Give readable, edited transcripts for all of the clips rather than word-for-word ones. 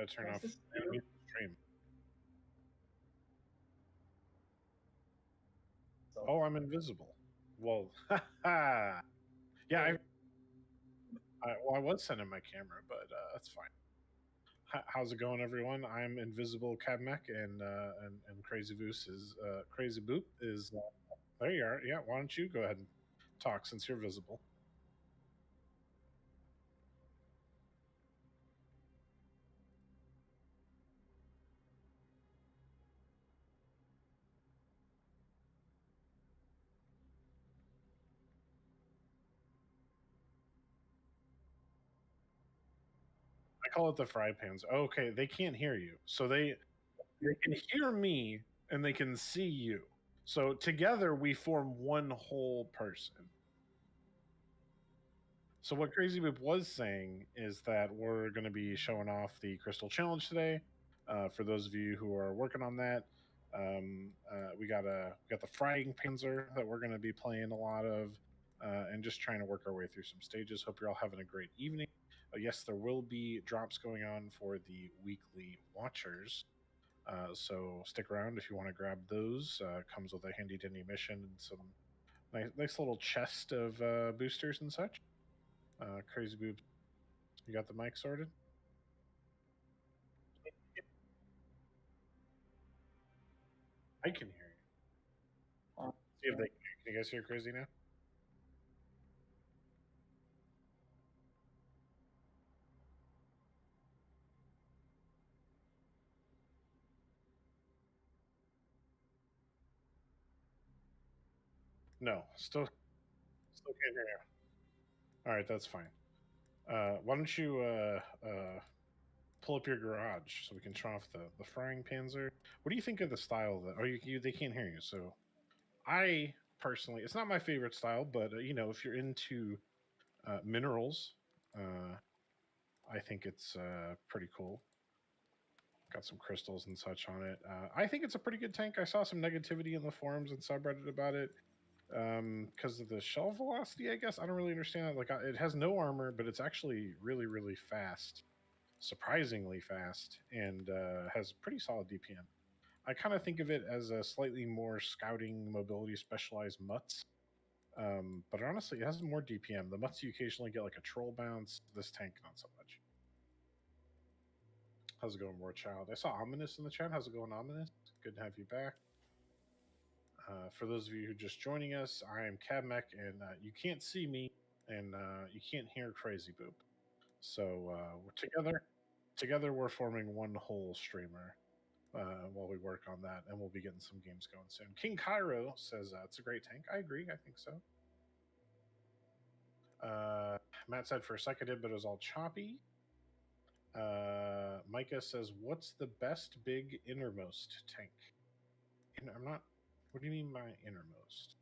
gotta turn off enemy stream. Oh, I'm invisible. Well, yeah, I was sending my camera, but that's fine. How's it going, everyone? I'm Invisible Cabmech, and Crazy Boos is Crazy Boop is there. You are. Yeah, why don't you go ahead and talk since you're visible? I call it the fry pans. Okay, they can't hear you, so they can hear me and they can see you. So together we form one whole person. So what Crazy Boop was saying is that we're going to be showing off the Crystal Challenge today. For those of you who are working on that, we got the frying panzer that we're going to be playing a lot of, and just trying to work our way through some stages. Hope you're all having a great evening. Yes, there will be drops going on for the weekly watchers. So stick around if you want to grab those. Comes with a handy dandy mission and some nice little chest of boosters and such. Crazy Boobs, you got the mic sorted? I can hear you. See if they can you guys hear Crazy now? No, still can't hear you. All right, that's fine. Why don't you pull up your garage so we can turn off the frying panzer? What do you think of the style that? Oh, they can't hear you. So I personally, it's not my favorite style, but if you're into minerals, I think it's pretty cool. Got some crystals and such on it. I think it's a pretty good tank. I saw some negativity in the forums and subreddit about it because of the shell velocity. I guess I don't really understand it. Like it has no armor, but it's actually really fast, surprisingly fast, and has pretty solid DPM. I kind of think of it as a slightly more scouting, mobility specialized mutts. But honestly, it has more DPM. The mutts you occasionally get like a troll bounce. This tank not so much. How's it going, War Child? I saw Ominous in the chat. How's it going, Ominous? Good to have you back. For those of you who are just joining us, I am Cabmech, and you can't see me, and you can't hear Crazy Boop. So we're together. Together, we're forming one whole streamer while we work on that, and we'll be getting some games going soon. King Cairo says it's a great tank. I agree. I think so. Matt said for a second, but it was all choppy. Micah says, "What's the best big innermost tank?" I'm not. What do you mean by innermost?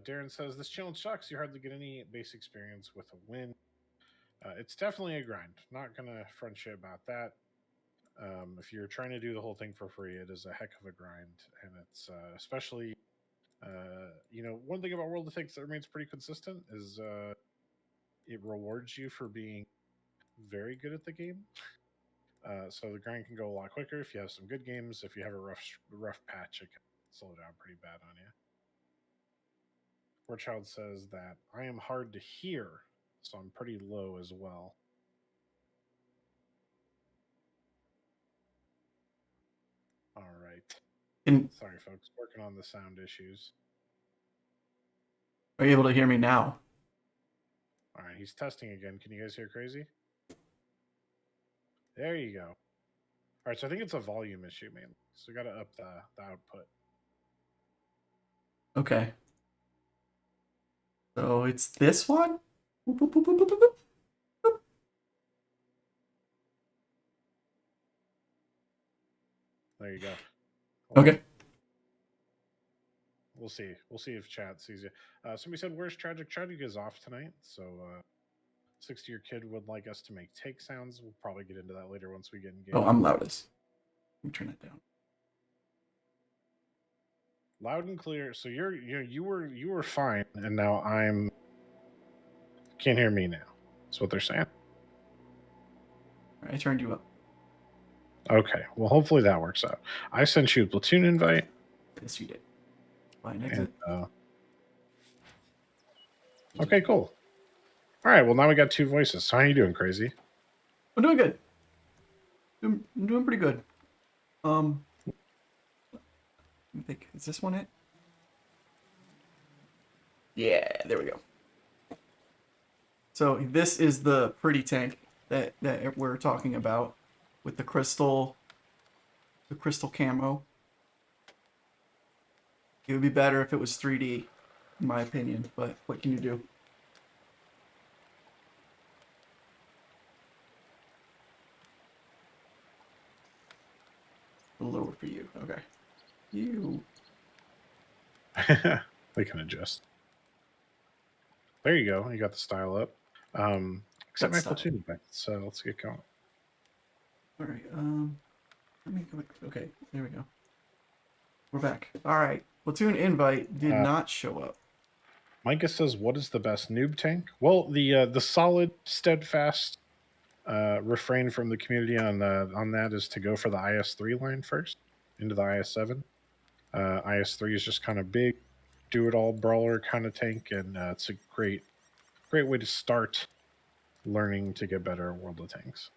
Darren says this challenge sucks. You hardly get any base experience with a win. It's definitely a grind. Not gonna front you about that. If you're trying to do the whole thing for free, it is a heck of a grind, and it's especially one thing about World of Tanks that remains pretty consistent is it rewards you for being very good at the game. So the grind can go a lot quicker if you have some good games. If you have a rough patch, it can slow down pretty bad on you. Warchild says that I am hard to hear, so I'm pretty low as well. All right. Sorry, folks. Working on the sound issues. Are you able to hear me now? All right, he's testing again. Can you guys hear Crazy? There you go. All right, so I think it's a volume issue mainly. So we got to up the output. Okay. So it's this one? There you go. Okay. We'll see. We'll see if chat sees you. Somebody said, "Where's Tragic?" Tragic is off tonight, so 60-year kid would like us to make take sounds. We'll probably get into that later once we get in game. Oh, I'm loudest. Let me turn it down. Loud and clear. So you were fine, and now I'm can't hear me now. That's what they're saying. I turned you up. Okay. Well, hopefully that works out. I sent you a platoon invite. Yes, you did. Fine, And, exit. okay, cool. All right. Well, now we got two voices. So how you doing, Crazy? I'm doing good. I'm doing pretty good. Let me think. Is this one it? Yeah, there we go. So this is the pretty tank that we're talking about with the crystal camo. It would be better if it was 3D, in my opinion, but what can you do? A little lower for you. Okay. You. They can adjust. There you go. You got the style up. Except my platoon invite. So let's get going. All right. Let me go back. Okay, there we go. We're back. All right. Platoon invite did not show up. Micah says, "What is the best noob tank?" Well, the solid, steadfast refrain from the community on that is to go for the IS3 line first into the IS7. IS3 is just kind of big, do it all brawler kind of tank, and it's a great way to start learning to get better at World of Tanks.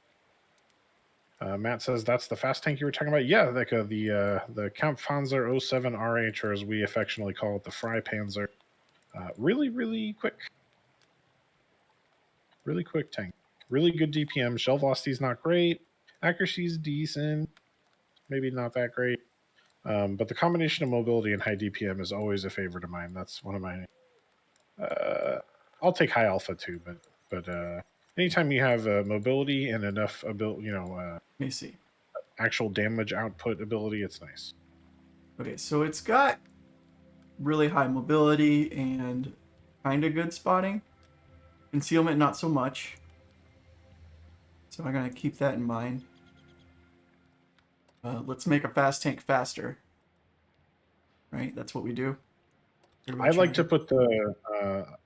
Matt says that's the fast tank you were talking about. Yeah, like the Kampfpanzer 07 RH, or as we affectionately call it, the Freipanzer. Really quick. Really quick tank. Really good DPM. Shell velocity is not great. Accuracy is decent. Maybe not that great. But the combination of mobility and high DPM is always a favorite of mine. That's one of my. I'll take high alpha too, but anytime you have mobility and enough ability, Let me see. Actual damage output ability, it's nice. Okay, so it's got really high mobility and kind of good spotting. Concealment, not so much. So I'm gonna keep that in mind. Let's make a fast tank faster. Right, that's what we do. I like to put the.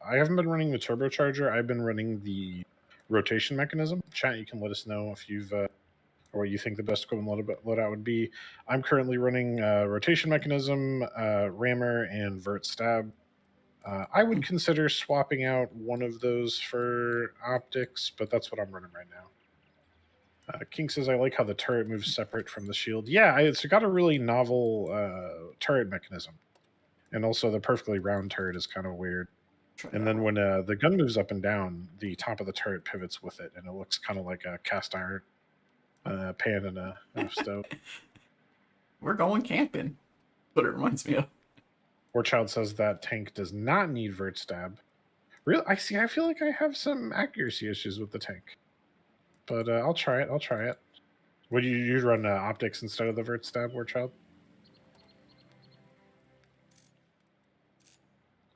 I haven't been running the turbocharger. I've been running the rotation mechanism. Chat, you can let us know if you've or what you think the best equipment loadout would be. I'm currently running rotation mechanism, rammer, and vert stab. I would consider swapping out one of those for optics, but that's what I'm running right now. King says, I like how the turret moves separate from the shield. Yeah, it's got a really novel turret mechanism. And also the perfectly round turret is kind of weird. And then when the gun moves up and down, the top of the turret pivots with it, and it looks kind of like a cast iron pan in a stove. We're going camping. What it reminds me of. Warchild says that tank does not need vert stab. Really, I feel like I have some accuracy issues with the tank, but I'll try it. Would you run optics instead of the vert stab, Warchild?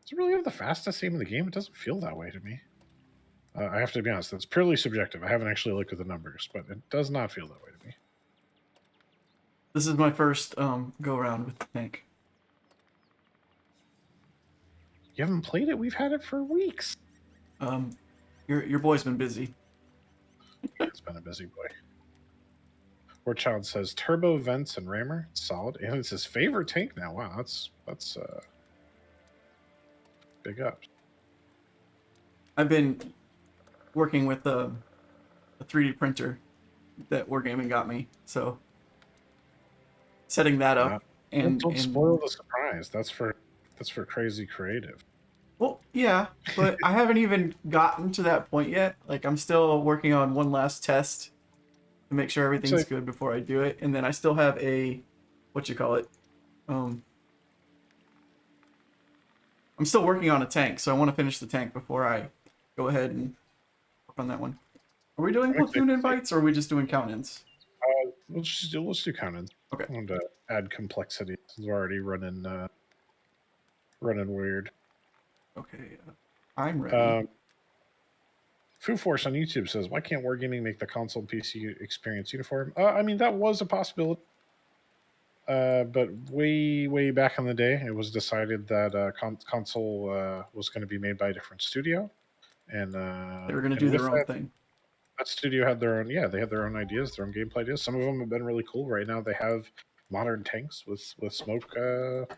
Does it really have the fastest aim in the game? It doesn't feel that way to me. I have to be honest, that's purely subjective. I haven't actually looked at the numbers, but it does not feel that way to me. This is my first go around with the tank. You haven't played it? We've had it for weeks. Your boy's been busy. It's been a busy boy. Warchild says turbo vents and rammer. It's solid, and it's his favorite tank now. Wow, that's big up. I've been working with a 3D printer that Wargaming got me, so setting that up don't spoil the surprise. That's for crazy creative. Well, yeah, but I haven't even gotten to that point yet. Like, I'm still working on one last test to make sure everything's good before I do it, and then I still have a I'm still working on a tank, so I want to finish the tank before I go ahead and work on that one. Are we doing platoon invites, or are we just doing count-ins? Let's do count-ins. Okay. I want to add complexity since we're already running weird. Okay, I'm ready. Foo Force on YouTube says, "Why can't Wargaming make the console PC experience uniform?" I mean, that was a possibility. But way back in the day, it was decided that console was going to be made by a different studio, and they were going to do their own thing. that studio had their own. Yeah, they had their own ideas, their own gameplay ideas. Some of them have been really cool. Right now, they have modern tanks with smoke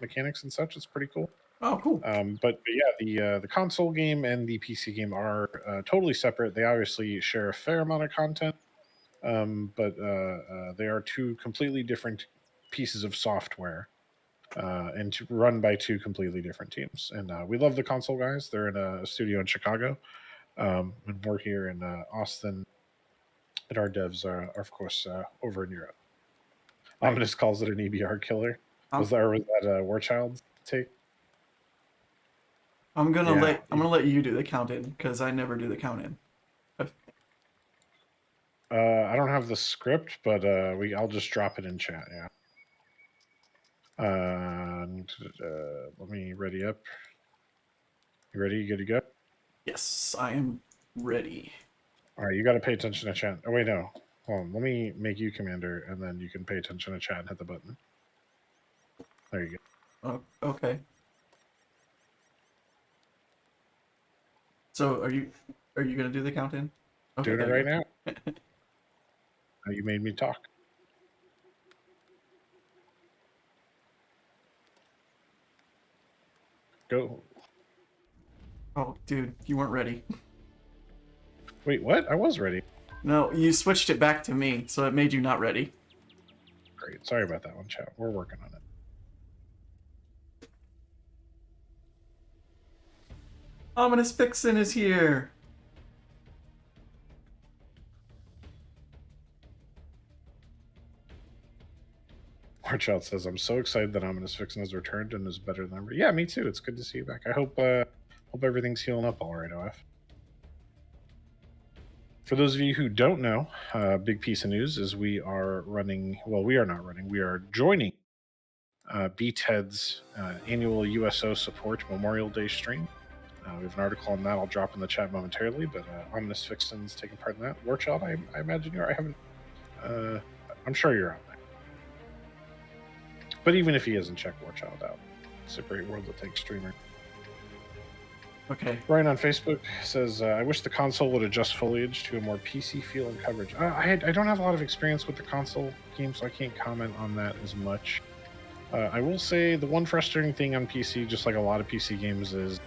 mechanics and such. It's pretty cool. Oh, cool. But yeah, the console game and the PC game are totally separate. They obviously share a fair amount of content, but they are two completely different pieces of software, and run by two completely different teams. And we love the console guys. They're in a studio in Chicago, and we're here in Austin. And our devs are of course, over in Europe. Right. Ominous calls it an EBR killer. I'm- Was that Warchild's take? I'm gonna Yeah. let you do the count in because I never do the count in. I don't have the script, but I'll just drop it in chat. Yeah. And let me ready up. You ready? You good to go? Yes, I am ready. All right, you got to pay attention to chat. Oh wait, no. Hold on. Let me make you commander, and then you can pay attention to chat and hit the button. There you go. Oh, okay. So are you gonna do the count in? Okay, Doing it there you right go. now. You made me talk. Go. Oh, dude, you weren't ready. Wait, what? I was ready. No, you switched it back to me, so it made you not ready. Great. Sorry about that one, chat. We're working on it. Ominous Vixen is here. Warchild says, "I'm so excited that Ominous Vixen has returned and is better than ever." Yeah, me too. It's good to see you back. I hope everything's healing up all right, OF. For those of you who don't know, big piece of news is we are running. Well, we are not running. We are joining BTED's annual USO support Memorial Day stream. We have an article on that. I'll drop in the chat momentarily. But Ominous Vixen's taking part in that. Warchild, I imagine you are. I haven't. I'm sure you're on there. But even if he isn't, check Warchild out. It's a great World of Tanks streamer. Okay. Ryan on Facebook says, "I wish the console would adjust foliage to a more PC feel and coverage." I don't have a lot of experience with the console game, so I can't comment on that as much. I will say the one frustrating thing on PC, just like a lot of PC games, is...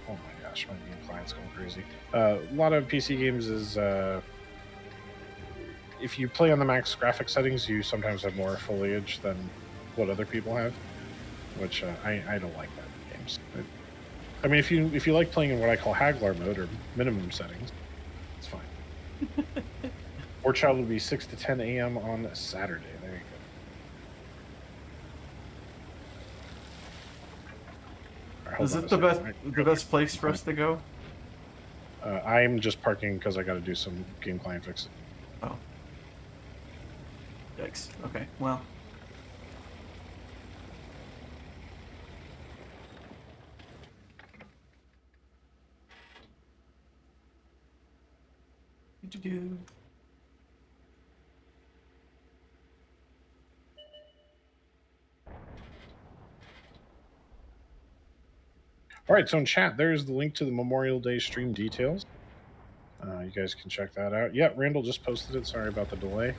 Oh my gosh, my game client's going crazy. A lot of PC games is... if you play on the max graphic settings, you sometimes have more foliage than what other people have, which I don't like that in games. I mean, if you like playing in what I call Haggler mode or minimum settings, it's fine. Warchild will be 6 to 10 a.m. on Saturday. There you go. Right, Is it the best place for us to go? I'm just parking because I got to do some game client fixes. Oh. Yikes. Okay, well. Do. All right, so in chat, there's the link to the Memorial Day stream details. You guys can check that out. Yeah, Randall just posted it. Sorry about the delay.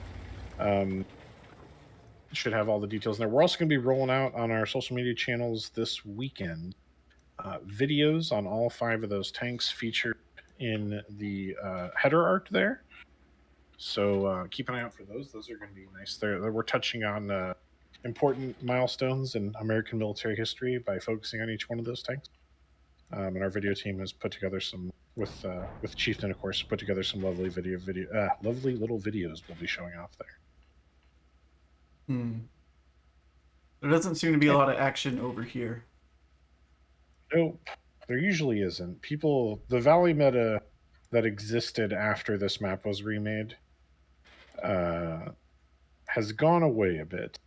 Should have all the details in there. We're also going to be rolling out on our social media channels this weekend videos on all 5 of those tanks featured in the header art there. So keep an eye out for those. Those are going to be nice. We're touching on important milestones in American military history by focusing on each one of those tanks. And our video team has put together some, with Chieftain, of course, put together some lovely lovely little videos we'll be showing off there. There doesn't seem to be a lot of action over here. Nope, there usually isn't. The Valley meta that existed after this map was remade has gone away a bit.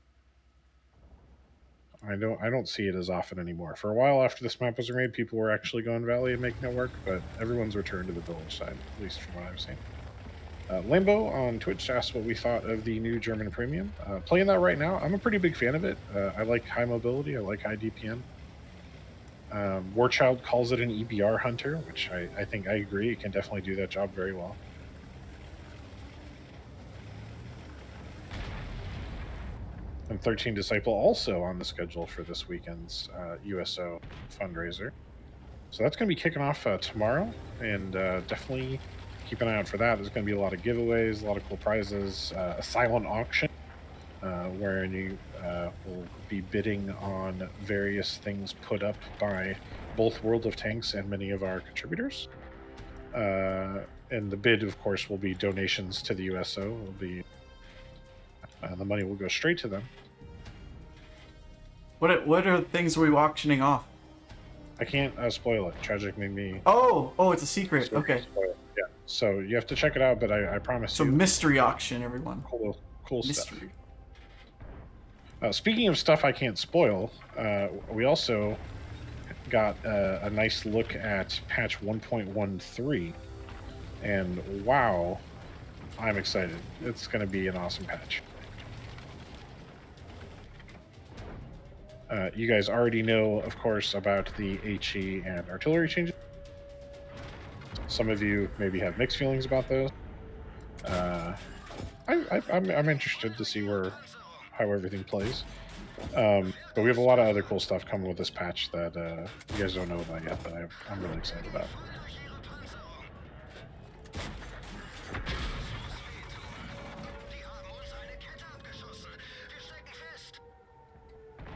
I don't see it as often anymore. For a while after this map was remade, people were actually going Valley and making it work, but everyone's returned to the village side, at least from what I've seen. Lambo on Twitch asked what we thought of the new German premium. Playing that right now, I'm a pretty big fan of it. I like high mobility. I like high DPM. Warchild calls it an EBR hunter, which I think I agree. It can definitely do that job very well. And 13 Disciple also on the schedule for this weekend's USO fundraiser. So that's going to be kicking off tomorrow, and definitely keep an eye out for that. There's going to be a lot of giveaways, a lot of cool prizes, a silent auction where you will be bidding on various things put up by both World of Tanks and many of our contributors. And the bid, of course, will be donations to the USO. Will be the money will go straight to them. What are things we auctioning off? I can't spoil it. Tragic made me. Oh, it's a secret. Okay. Yeah. So you have to check it out, but I promise you. So mystery auction, everyone. Cool mystery stuff. Speaking of stuff I can't spoil, we also got a nice look at patch 1.13, and wow, I'm excited. It's going to be an awesome patch. You guys already know, of course, about the HE and artillery changes. Some of you maybe have mixed feelings about those. I'm interested to see how everything plays. But we have a lot of other cool stuff coming with this patch that you guys don't know about yet, that I'm really excited about.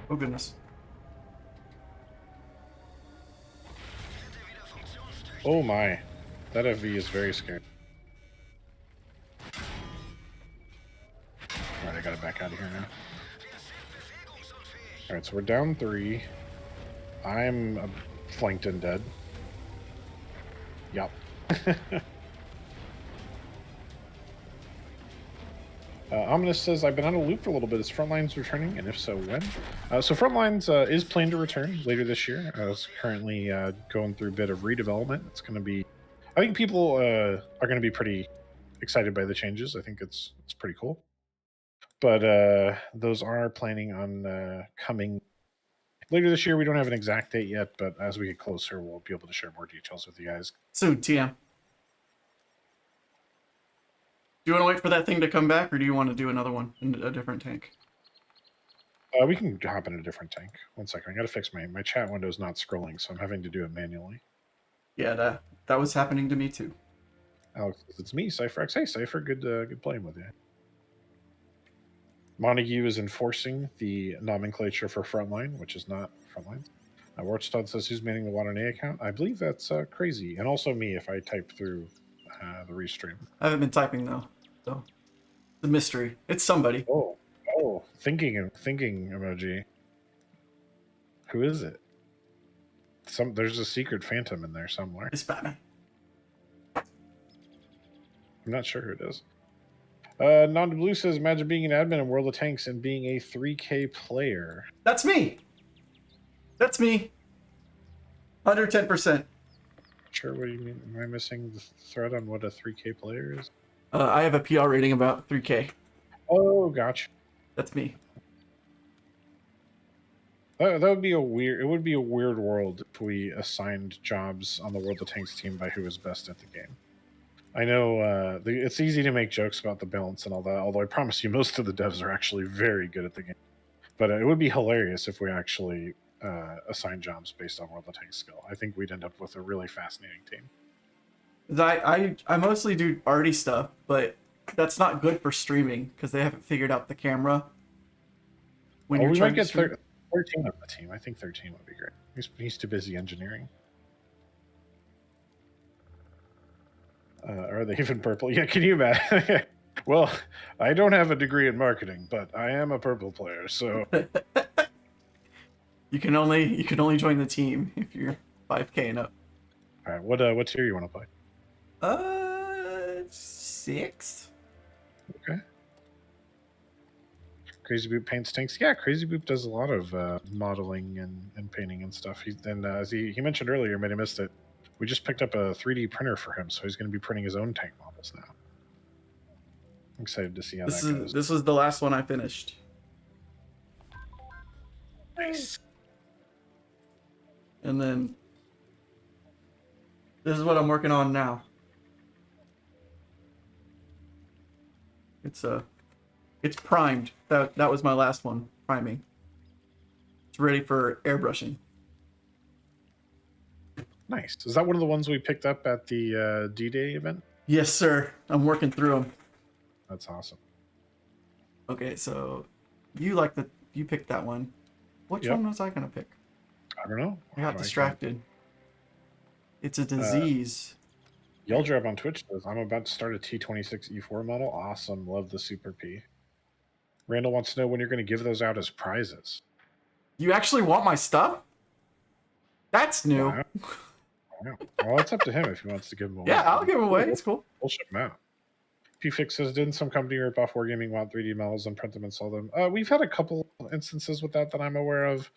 Oh goodness. Oh my, that FV is very scary. Alright, I gotta back out of here now. Alright, so we're down 3. I'm flanked and dead. Yup. Ominous says, I've been on a loop for a little bit. Is Frontlines returning? And if so, when? So Frontlines is planned to return later this year. It's currently going through a bit of redevelopment. It's going to be... I think people are going to be pretty excited by the changes. I think it's pretty cool. But those are planning on coming later this year. We don't have an exact date yet, but as we get closer, we'll be able to share more details with you guys. Soon, TM. Do you want to wait for that thing to come back, or do you want to do another one in a different tank? We can hop in a different tank. 1 second. I got to fix my chat window is not scrolling, so I'm having to do it manually. Yeah, that was happening to me too. Alex, it's me, CypherX. Hey, Cypher, good playing with you. Montague is enforcing the nomenclature for Frontline, which is not Frontline. Warchstad says, who's manning the WaterNA account? I believe that's crazy. And also me if I type through the restream. I haven't been typing though, so it's a mystery. It's somebody. Oh, thinking emoji. Who is it? There's a secret phantom in there somewhere. It's Batman. I'm not sure who it is. Non Blue says, imagine being an admin in World of Tanks and being a 3K player. That's me. That's me. 110%. Sure, what do you mean? Am I missing the thread on what a 3K player is? I have a PR rating about 3K. Oh, gotcha. That's me. That would be a weird. It would be a weird world if we assigned jobs on the World of Tanks team by who was best at the game. I know it's easy to make jokes about the balance and all that, although I promise you most of the devs are actually very good at the game. But it would be hilarious if we actually assign jobs based on World of Tanks skill. I think we'd end up with a really fascinating team. I mostly do arty stuff, but that's not good for streaming because they haven't figured out the camera. When we might get 13 on the team. I think 13 would be great. He's too busy engineering. Are they even purple? Yeah, can you imagine? Well, I don't have a degree in marketing, but I am a purple player, so you can only join the team if you're 5K and up. All right, what tier you want to play? 6. Okay. Crazy Boop paints tanks. Yeah, Crazy Boop does a lot of modeling and painting and stuff. As he mentioned earlier, maybe I missed it. We just picked up a 3D printer for him, so he's going to be printing his own tank models now. I'm excited to see how that goes. This was the last one I finished. Nice. And then this is what I'm working on now. It's primed. That was my last one, priming. It's ready for airbrushing. Nice. Is that one of the ones we picked up at the D-Day event? Yes, sir. I'm working through them. That's awesome. Okay, so you picked that one. Which one was I gonna pick? I don't know. I got distracted. It's a disease. Yelldrop on Twitch says, I'm about to start a T26E4 model. Awesome. Love the Super P. Randall wants to know when you're going to give those out as prizes. You actually want my stuff? That's new. Wow. Well, it's up to him if he wants to give them away. Yeah, I'll give them away. It's cool. We'll ship them out. PFix says, didn't some company rip off Wargaming want 3D models and print them and sell them? We've had a couple instances with that I'm aware of.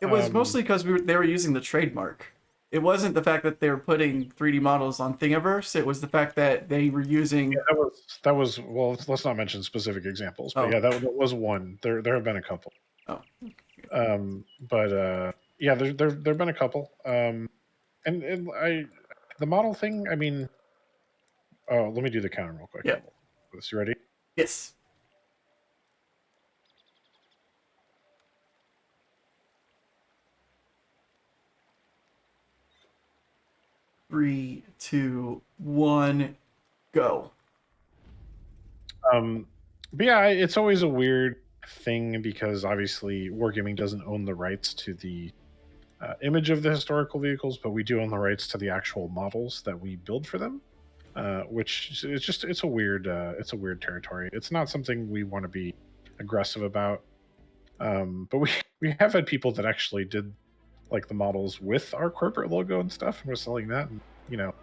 It was mostly because they were using the trademark. It wasn't the fact that they were putting 3D models on Thingiverse. It was the fact that they were using. Yeah, that was. Well, let's not mention specific examples, but yeah, that was one. There have been a couple. Oh. Yeah, there've been a couple. And the model thing. I mean, oh, let me do the counter real quick. Yeah. You ready? Yes. Three, two, one, go. But yeah, it's always a weird thing because obviously Wargaming doesn't own the rights to the image of the historical vehicles, but we do own the rights to the actual models that we build for them. Which it's a weird territory. It's not something we want to be aggressive about. But we have had people that actually did like the models with our corporate logo and stuff, and we're selling that. And at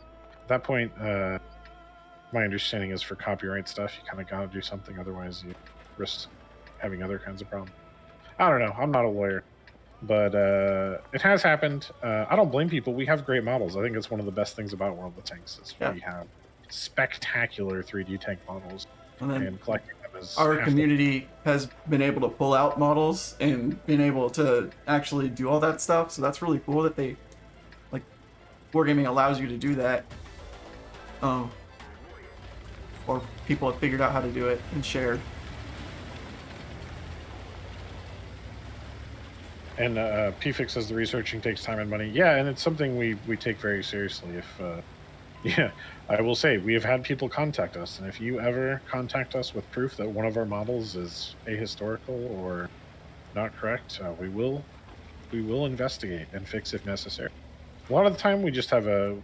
that point, my understanding is for copyright stuff, you kind of gotta do something, otherwise you risk having other kinds of problems. I don't know. I'm not a lawyer, but it has happened. I don't blame people. We have great models. I think it's one of the best things about World of Tanks is we have spectacular 3D tank models, and collecting them is our community has been able to pull out models and been able to actually do all that stuff. So that's really cool that they Wargaming allows you to do that. Or people have figured out how to do it and shared. And PFix says the researching takes time and money. Yeah, and it's something we take very seriously. Yeah, I will say we have had people contact us, and if you ever contact us with proof that one of our models is ahistorical or not correct, we will investigate and fix if necessary. A lot of the time, we just have a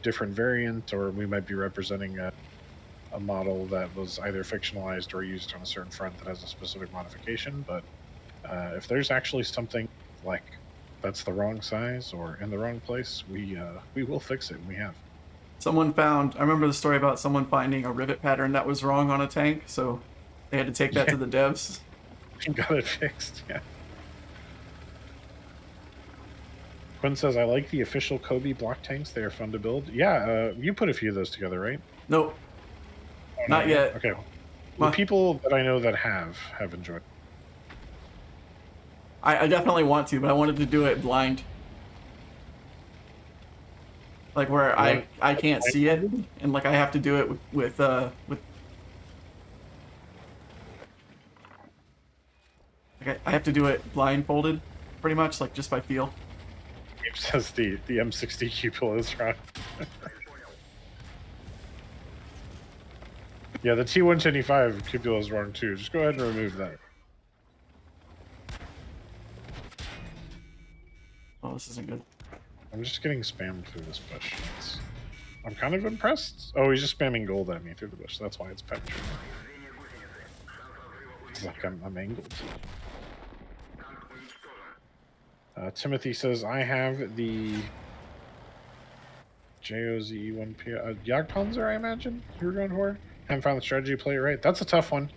different variant, or we might be representing a model that was either fictionalized or used on a certain front that has a specific modification. But if there's actually something like that's the wrong size or in the wrong place, we will fix it, and we have. I remember the story about someone finding a rivet pattern that was wrong on a tank, so they had to take that to the devs. Got it fixed, yeah. Quinn says, I like the official Kobe block tanks. They are fun to build. Yeah, you put a few of those together, right? Nope. Not yet. Okay. The people that I know that have enjoyed it. I definitely want to, but I wanted to do it blind. Like where I can't see it, and I have to do it with I have to do it blindfolded, pretty much, just by feel. It says the M60 cupola is wrong. Yeah, the T125 cupola is wrong too. Just go ahead and remove that. Oh, this isn't good. I'm just getting spammed through this bush. I'm kind of impressed. Oh, he's just spamming gold at me through the bush. That's why it's penetrating. It's like I'm angled. Timothy says, I have the JOZE1P. Jagdpanzer, I imagine you were going for? Haven't found the strategy to play it right. That's a tough one.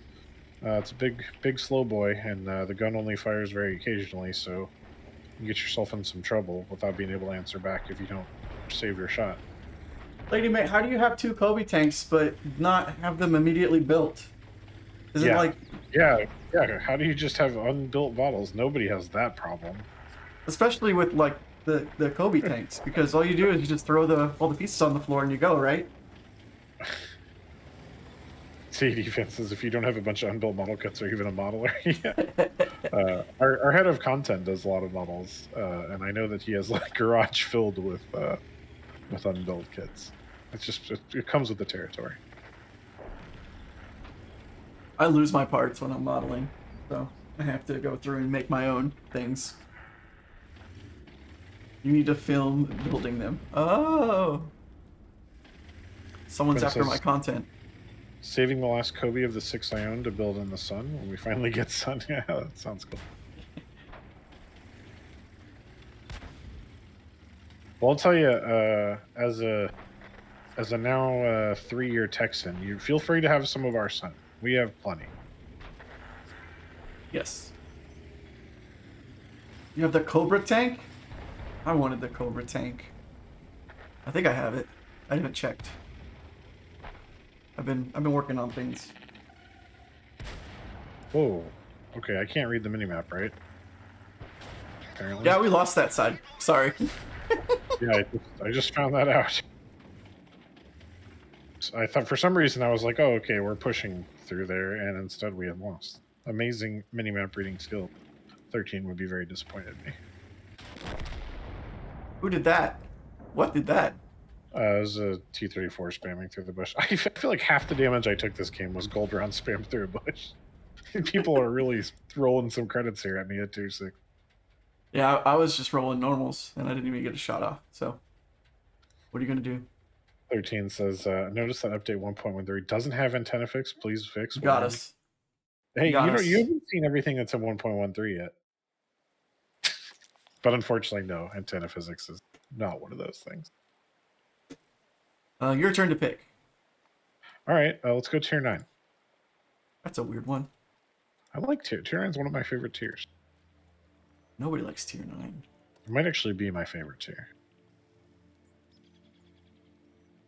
It's a big slow boy, and the gun only fires very occasionally, so you get yourself in some trouble without being able to answer back if you don't save your shot. Lady Mate, how do you have two Kobe tanks but not have them immediately built? Is it like... Yeah, how do you just have unbuilt models? Nobody has that problem. Especially with the Kobe tanks, because all you do is you just throw all the pieces on the floor and you go, right? See, defenses if you don't have a bunch of unbuilt model kits or even a modeler. Yeah. Our head of content does a lot of models, and I know that he has like garage filled with unbuilt kits. It's just it comes with the territory. I lose my parts when I'm modeling, so I have to go through and make my own things. You need to film building them. Oh, someone's after my content. Saving the last Kobe of the 6 I own to build in the sun when we finally get sun. Yeah, that sounds cool. Well, I'll tell you, as a now 3-year Texan, you feel free to have some of our sun. We have plenty. Yes. You have the Cobra tank? I wanted the Cobra tank. I think I have it. I haven't checked. I've been working on things. Whoa. Okay, I can't read the minimap, right? Apparently. Yeah, we lost that side. Sorry. Yeah, I just found that out. I thought for some reason I was like, oh, okay, we're pushing through there, and instead we had lost. Amazing minimap reading skill. 13 would be very disappointed in me. Who did that? What did that? It was a T-34 spamming through the bush. I feel like half the damage I took this game was gold round spam through a bush. People are really rolling some credits here at me at 2-6. Yeah, I was just rolling normals, and I didn't even get a shot off. So, what are you gonna do? 13 says, notice that update 1.13 doesn't have antenna fix. Please fix. Got us. Hey, you haven't seen everything that's in 1.13 yet. But unfortunately, no. Antenna physics is not one of those things. Your turn to pick. All right, let's go tier 9. That's a weird one. I like tier 9 is one of my favorite tiers. Nobody likes tier 9. It might actually be my favorite tier.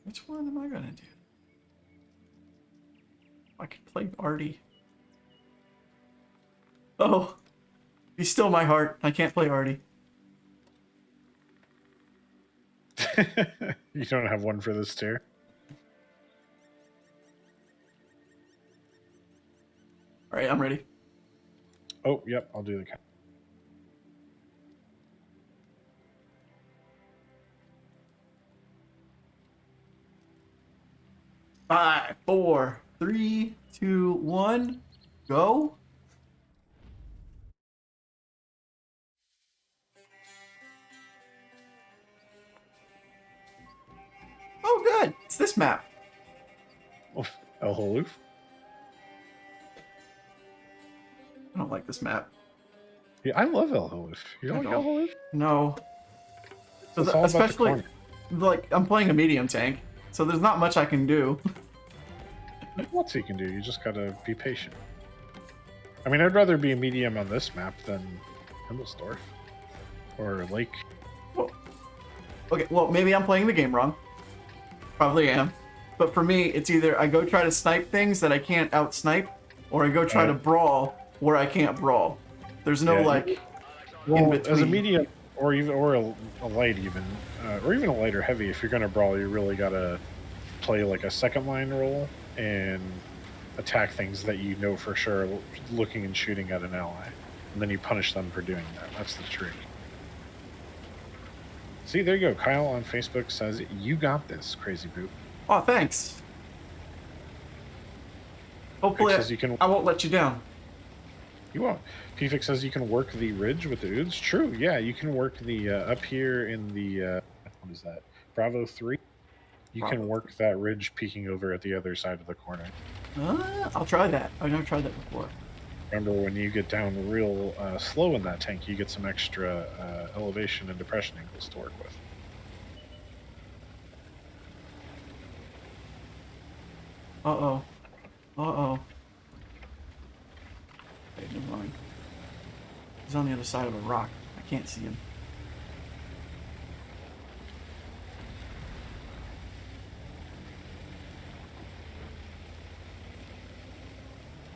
Which one am I gonna do? I could play Artie. Oh, be still my heart. I can't play Artie. You don't have one for this tier? All right, I'm ready. Oh, yep, I'll do the count. Five, 4, 3, 2, 1, go. Oh, good. It's this map. Oh, El Haloof? I don't like this map. Yeah, I love El Haloof. You don't like El Haloof? No. So all especially, like, I'm playing a medium tank, so there's not much I can do. Lots you can do. You just gotta be patient. I mean, I'd rather be a medium on this map than Himmelsdorf or Lake. Well, okay, well, maybe I'm playing the game wrong. Probably am. But for me, it's either I go try to snipe things that I can't out-snipe, or I go try to brawl where I can't brawl. There's no, in between. As a medium, or a light even, or even a light or heavy, if you're going to brawl, you really got to play like a second line role and attack things that you know for sure are looking and shooting at an ally. And then you punish them for doing that. That's the trick. See, there you go. Kyle on Facebook says, you got this, Crazy Boot. Oh, thanks. Hopefully I won't let you down. You won't. PFIX says you can work the ridge with the ooze. True, yeah. You can work the, up here in the, what is that? Bravo 3. You can work that ridge peeking over at the other side of the corner. I'll try that. I've never tried that before. Remember, when you get down real slow in that tank, you get some extra elevation and depression angles to work with. Uh-oh. Uh-oh. Okay, never mind. He's on the other side of a rock. I can't see him.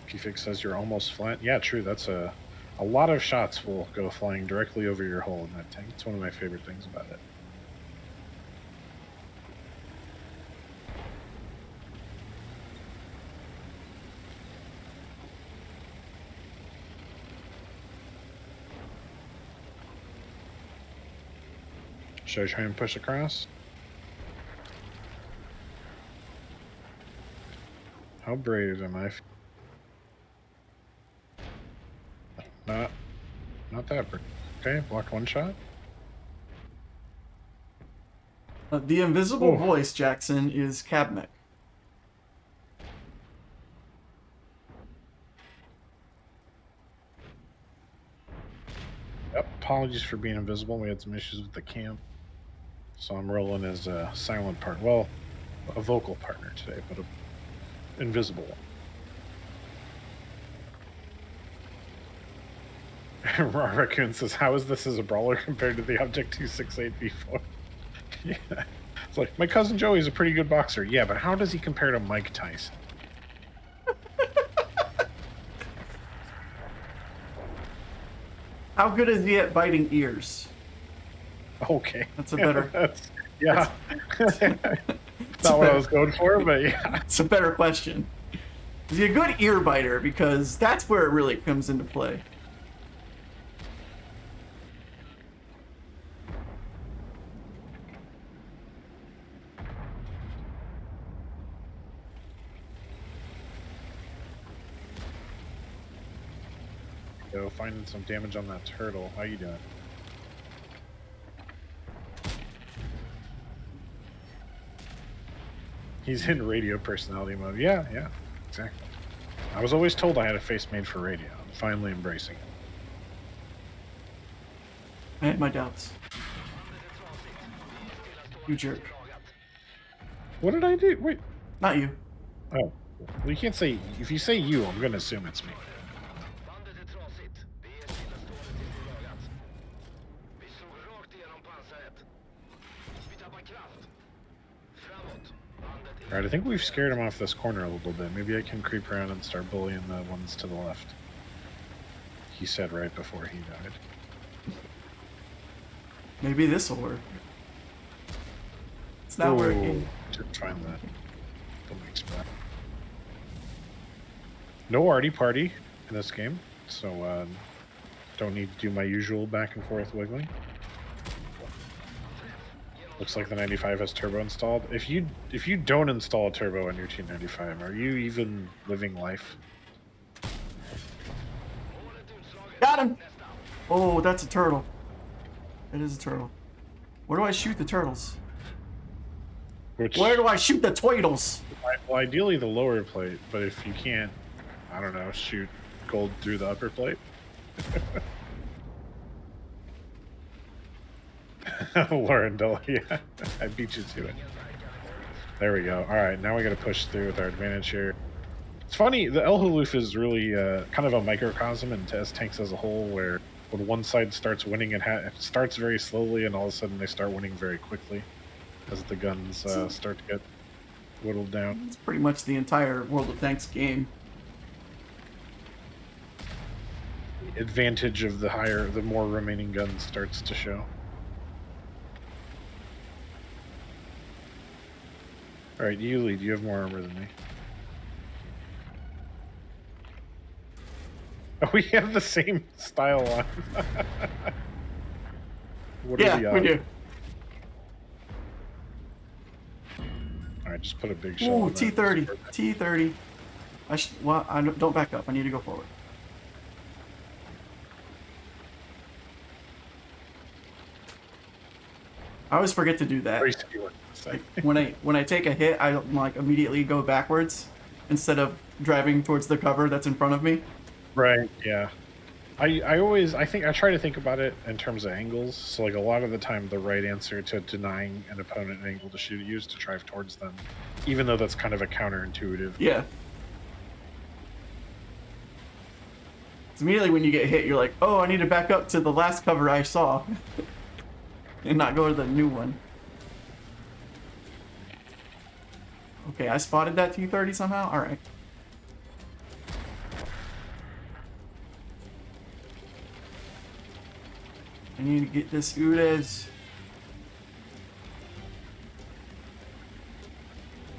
PFIX says you're almost flat. Yeah, true. That's a A lot of shots will go flying directly over your hull in that tank. It's one of my favorite things about it. Should I try and push across? How brave am I? Not that brave. Okay, blocked one shot. The invisible voice, Jackson, is Cabmech. Yep, apologies for being invisible. We had some issues with the cam. So I'm rolling as a silent part. Well, a vocal partner today, but a invisible one. Raccoon says, how is this as a brawler compared to the Object 268 before? Yeah. It's like, my cousin Joey's a pretty good boxer. Yeah, but how does he compare to Mike Tyson? How good is he at biting ears? Okay. That's a better... Yeah. That's not what I was going for, but yeah. It's a better question. Is he a good ear biter? Because that's where it really comes into play. Go finding some damage on that turtle. How you doing? He's in radio personality mode. Yeah, exactly. I was always told I had a face made for radio. I'm finally embracing it. I had my doubts. You jerk. What did I do? Wait. Not you. Oh. Well, you can't say... If you say you, I'm going to assume it's me. Alright, I think we've scared him off this corner a little bit. Maybe I can creep around and start bullying the ones to the left. He said right before he died. Maybe this will work. It's not working. Didn't find that. Don't make spot. No arty party in this game, so don't need to do my usual back and forth wiggling. Looks like the 95 has turbo installed. If you don't install a turbo on your T95, are you even living life? Got him! Oh, that's a turtle. It is a turtle. Where do I shoot the turtles? Where do I shoot the twiddles? Well, ideally the lower plate, but if you can't, I don't know, shoot gold through the upper plate. Lauren Dole, yeah, I beat you to it. There we go. All right, now we got to push through with our advantage here. It's funny, the El Haloof is really kind of a microcosm in TS tanks as a whole, where when one side starts winning, it starts very slowly, and all of a sudden they start winning very quickly as the guns start to get whittled down. It's pretty much the entire World of Tanks game. The advantage of the more remaining guns starts to show. All right, you lead. You have more armor than me. We have the same style on. Yeah, we do. All right, just put a big shot. Ooh, T30. T30. Well, don't back up. I need to go forward. I always forget to do that. Like, when I take a hit, I like immediately go backwards instead of driving towards the cover that's in front of me. Right. Yeah. I try to think about it in terms of angles. So like a lot of the time, the right answer to denying an opponent an angle to shoot at you is to drive towards them, even though that's kind of a counterintuitive. Yeah. It's immediately when you get hit, you're like, oh, I need to back up to the last cover I saw, and not go to the new one. Okay, I spotted that T30 somehow? Alright. I need to get this Udes.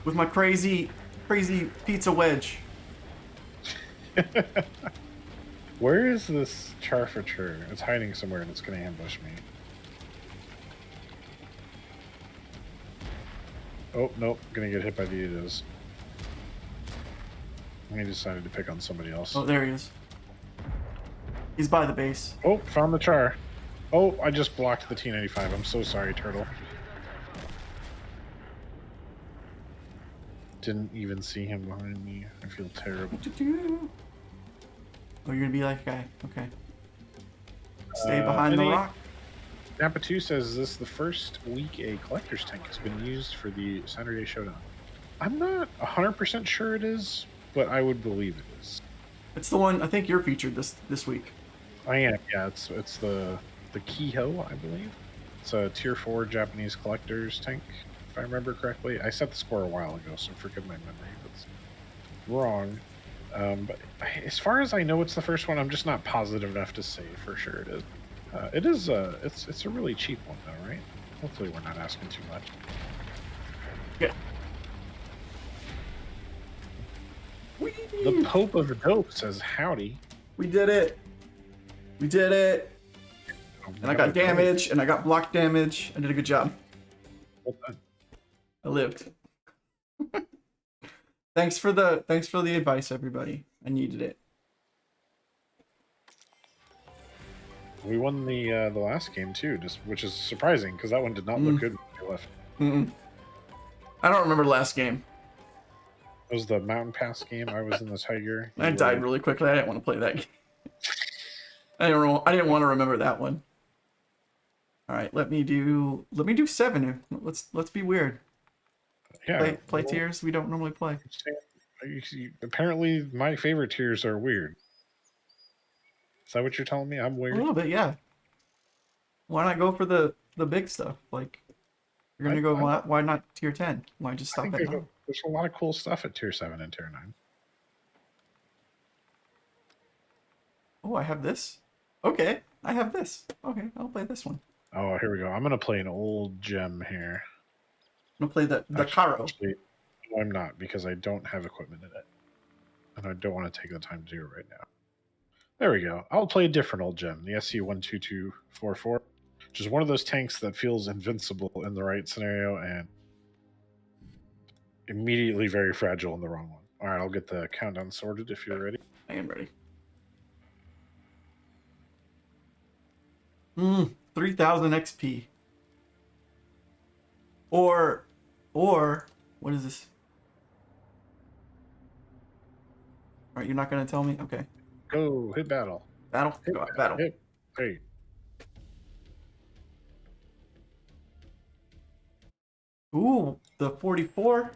With my crazy pizza wedge. Where is this Charfature? It's hiding somewhere and it's going to ambush me. Oh, nope. Going to get hit by the Udes. He decided to pick on somebody else. Oh, there he is. He's by the base. Oh, found the Char. Oh, I just blocked the T-95. I'm so sorry, Turtle. Didn't even see him behind me. I feel terrible. Oh, you're gonna be like guy. Okay. Stay behind the rock. Napa2 says, is this the first week a collector's tank has been used for the Saturday Showdown? I'm not 100% sure it is, but I would believe it is. It's the one I think you're featured this week. I am, yeah. It's the Kiho, I believe. It's a tier 4 Japanese collector's tank, if I remember correctly. I set the score a while ago, so forgive my memory if it's wrong. But as far as I know, it's the first one. I'm just not positive enough to say for sure it is. It is it's a really cheap one though, right? Hopefully we're not asking too much. Yeah. The Pope of Dope says howdy. We did it. We did it. And I got damage, and I got block damage. I did a good job. Well done. I lived. Thanks for the advice, everybody. I needed it. We won the last game too, which is surprising because that one did not look good when we left. I don't remember the last game. It was the Mountain Pass game. I was in the Tiger. I died really quickly. I didn't want to play that game. I didn't want to remember that one. All right, let me do 7. Let's be weird. Yeah. Play tiers we don't normally play. Apparently, my favorite tiers are weird. Is that what you're telling me? I'm weird. A little bit, yeah. Why not go for the big stuff? Like, you're gonna go. Why not tier 10? Why just stop at 9? There's a lot of cool stuff at tier 7 and tier 9. Oh, I have this. Okay, I have this. Okay, I'll play this one. Oh, here we go. I'm gonna play an old gem here. I'm gonna play the Caro. Actually, no, I'm not because I don't have equipment in it, and I don't want to take the time to do it right now. There we go. I'll play a different old gem, the SC12244, which is one of those tanks that feels invincible in the right scenario and immediately very fragile in the wrong one. All right, I'll get the countdown sorted if you're ready. I am ready. 3000 XP. Or what is this? All right, you're not gonna tell me? Okay. Go hit battle. Battle. Go battle. Hit. Hey. Ooh, the 44.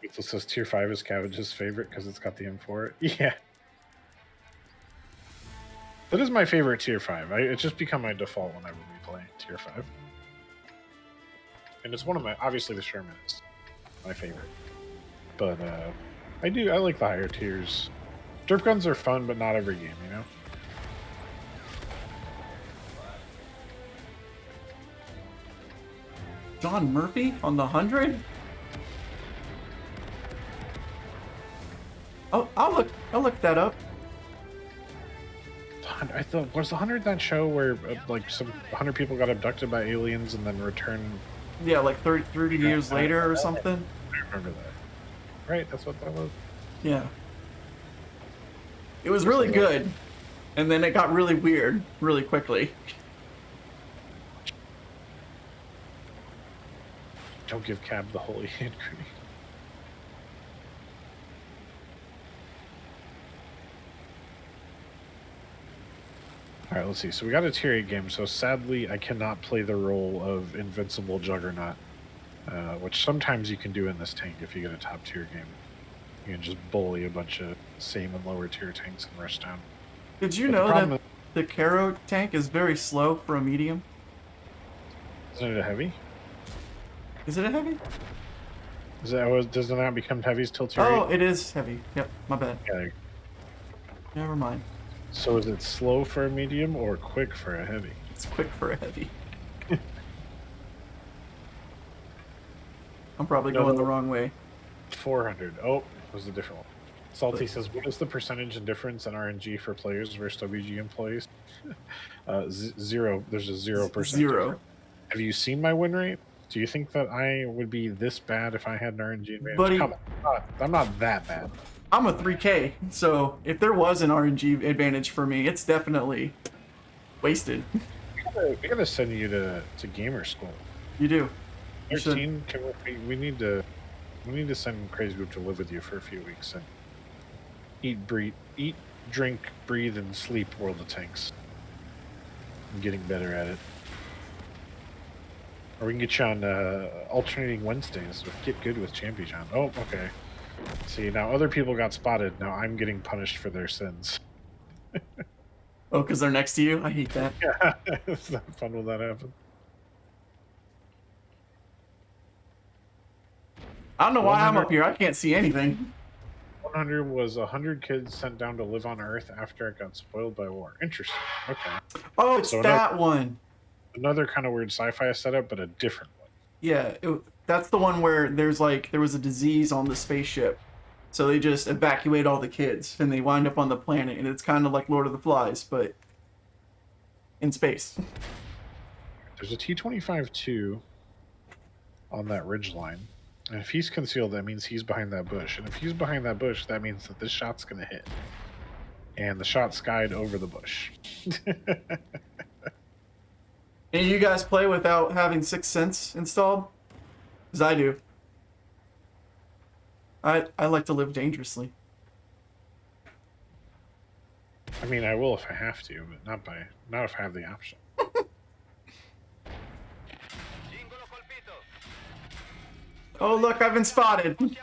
It says tier 5 is Cabbage's favorite because it's got the M4. Yeah. That is my favorite tier 5. It's just become my default whenever we play tier 5. And it's one of my, obviously the Sherman is my favorite. But I like the higher tiers. Derp guns are fun, but not every game, you know? John Murphy on the 100? Oh, I'll look that up. I thought, was the 100 that show where like some 100 people got abducted by aliens and then returned? Yeah, like 30 years later or something. I remember that. Right, that's what that was. Yeah. It was really good, and then it got really weird really quickly. Don't give Cab the holy hand grenade. All right, let's see. So we got a tier 8 game. So sadly, I cannot play the role of Invincible Juggernaut, which sometimes you can do in this tank if you get a top tier game. You can just bully a bunch of same and lower tier tanks and rush down. Did you know that the Caro tank is very slow for a medium? Isn't it a heavy? Is it a heavy? Does it not become heavies till tier 8? Oh, it is heavy. Yep, my bad. Yeah. Never mind. So is it slow for a medium or quick for a heavy? It's quick for a heavy. I'm probably going the wrong way. 400. Oh, it was a different one. Salty says, what is the percentage in difference in RNG for players versus WG employees? Zero. There's a 0%. Zero. Difference. Have you seen my win rate? Do you think that I would be this bad if I had an RNG advantage? Buddy, Come on. I'm not that bad. I'm a 3K, so if there was an RNG advantage for me, it's definitely wasted. We gotta send you to gamer school. You do. 13. We need to send Crazy Boop to live with you for a few weeks and eat, drink, breathe, and sleep World of Tanks. I'm getting better at it. Or we can get you on alternating Wednesdays with Get Good with Champy John. Oh, okay. See, now other people got spotted. Now I'm getting punished for their sins. Oh, because they're next to you? I hate that. Yeah, it's not fun when that happens. I don't know why I'm up here. I can't see anything. 100 was 100 kids sent down to live on Earth after it got spoiled by war. Interesting. Okay. Oh, it's so that one. Another kind of weird sci-fi setup, but a different one. Yeah, that's the one where there was a disease on the spaceship. So they just evacuate all the kids, and they wind up on the planet, and it's kind of like Lord of the Flies, but in space. There's a T-25-2 on that ridge line. And if he's concealed, that means he's behind that bush. And if he's behind that bush, that means that this shot's going to hit. And the shot skied over the bush. And you guys play without having Sixth Sense installed? Because I do. I like to live dangerously. I mean, I will if I have to, but not if I have the option. Oh, look, I've been spotted.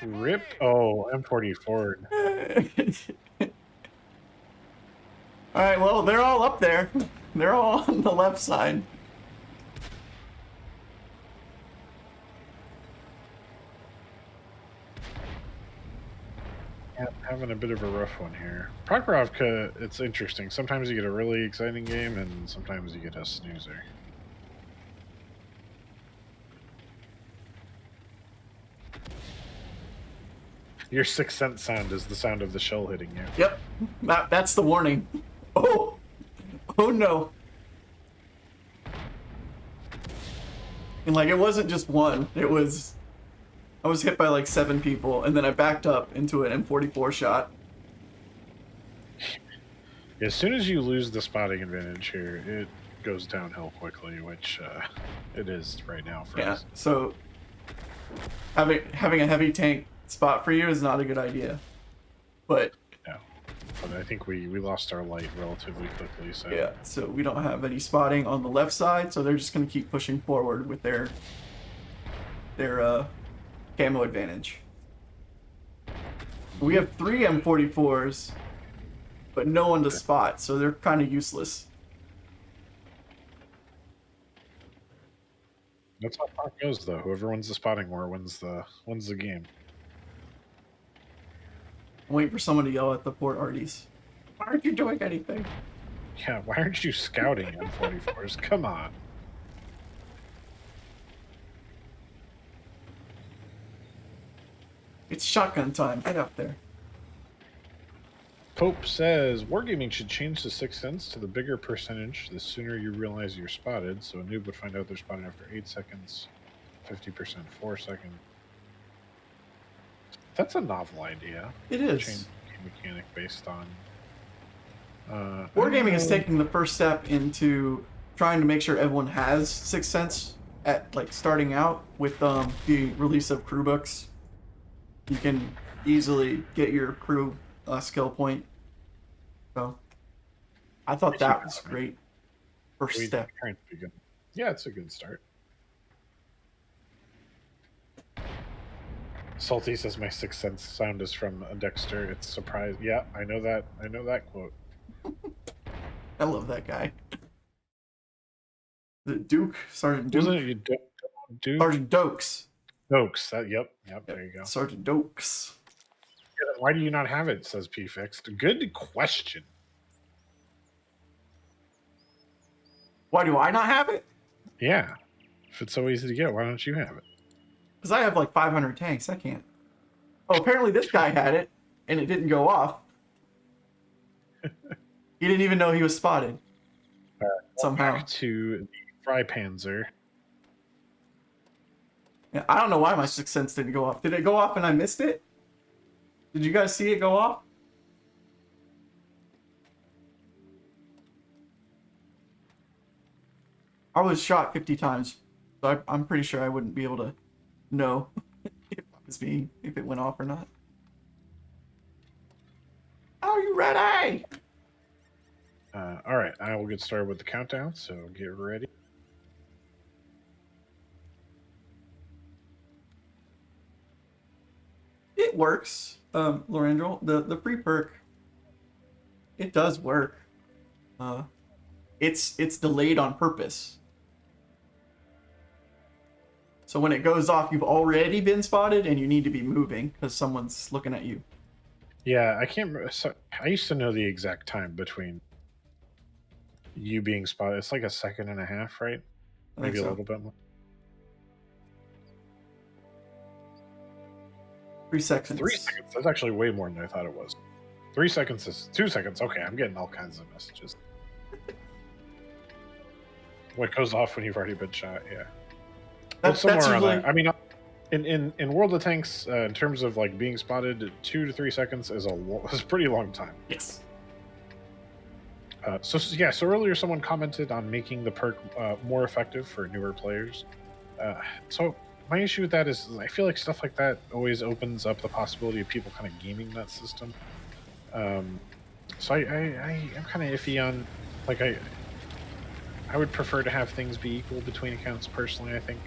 Rip. Oh, M44. Alright, well, they're all up there. They're all on the left side. Yeah, having a bit of a rough one here. Prokhorovka, it's interesting. Sometimes you get a really exciting game, and sometimes you get a snoozer. Your Sixth Sense sound is the sound of the shell hitting you. Yep, that's the warning. Oh no. And like, it wasn't just one. I was hit by like 7 people, and then I backed up into an M44 shot. As soon as you lose the spotting advantage here, it goes downhill quickly, which it is right now for us. Yeah, so having a heavy tank spot for you is not a good idea. But no. But I think we lost our light relatively quickly, so yeah, so we don't have any spotting on the left side, so they're just gonna keep pushing forward with their camo advantage. We have 3 M44s, but no one to spot, so they're kind of useless. That's how it goes, though. Whoever wins the spotting war wins the game. I'm waiting for someone to yell at the port arties. Why aren't you doing anything? Yeah, why aren't you scouting M44s? Come on. It's shotgun time. Get up there. Pope says, Wargaming should change the Sixth Sense to the bigger percentage the sooner you realize you're spotted, so a noob would find out they're spotted after 8 seconds, 50% 4 seconds. That's a novel idea. It is. Change the mechanic based on... Wargaming is taking the first step into trying to make sure everyone has Sixth Sense at, like, starting out with the release of crew books. You can easily get your crew skill point. So I thought that was great. First step. Yeah, it's a good start. Salty says my Sixth Sense sound is from Dexter. It's surprise. Yeah, I know that. I know that quote. I love that guy. The Duke, Sergeant Duke. Wasn't it Duke? Sergeant Dokes. Dokes. Yep. There you go. Sergeant Dokes. Why do you not have it? Says P Fixed. Good question. Why do I not have it? Yeah. If it's so easy to get, why don't you have it? Because I have like 500 tanks. I can't. Oh, apparently this guy had it, and it didn't go off. He didn't even know he was spotted. Somehow. Back to the Fry Panzer. Yeah, I don't know why my Sixth Sense didn't go off. Did it go off and I missed it? Did you guys see it go off? I was shot 50 times, so I'm pretty sure I wouldn't be able to know if it went off or not. Are you ready? All right, I will get started with the countdown, so get ready. It works, Lorandrel. The free perk, it does work. It's delayed on purpose. So when it goes off, you've already been spotted, and you need to be moving because someone's looking at you. Yeah, I can't remember. So I used to know the exact time between you being spotted. It's like a second and a half, right? Maybe a little bit more. 3 seconds. 3 seconds. That's actually way more than I thought it was. 3 seconds is 2 seconds. Okay, I'm getting all kinds of messages. What goes off when you've already been shot? Yeah. That's usually... I mean, in World of Tanks, in terms of like being spotted, 2 to 3 seconds is a pretty long time. Yes. So earlier someone commented on making the perk more effective for newer players. So my issue with that is I feel like stuff like that always opens up the possibility of people kind of gaming that system. So I'm kind of iffy on, like, I would prefer to have things be equal between accounts personally, I think.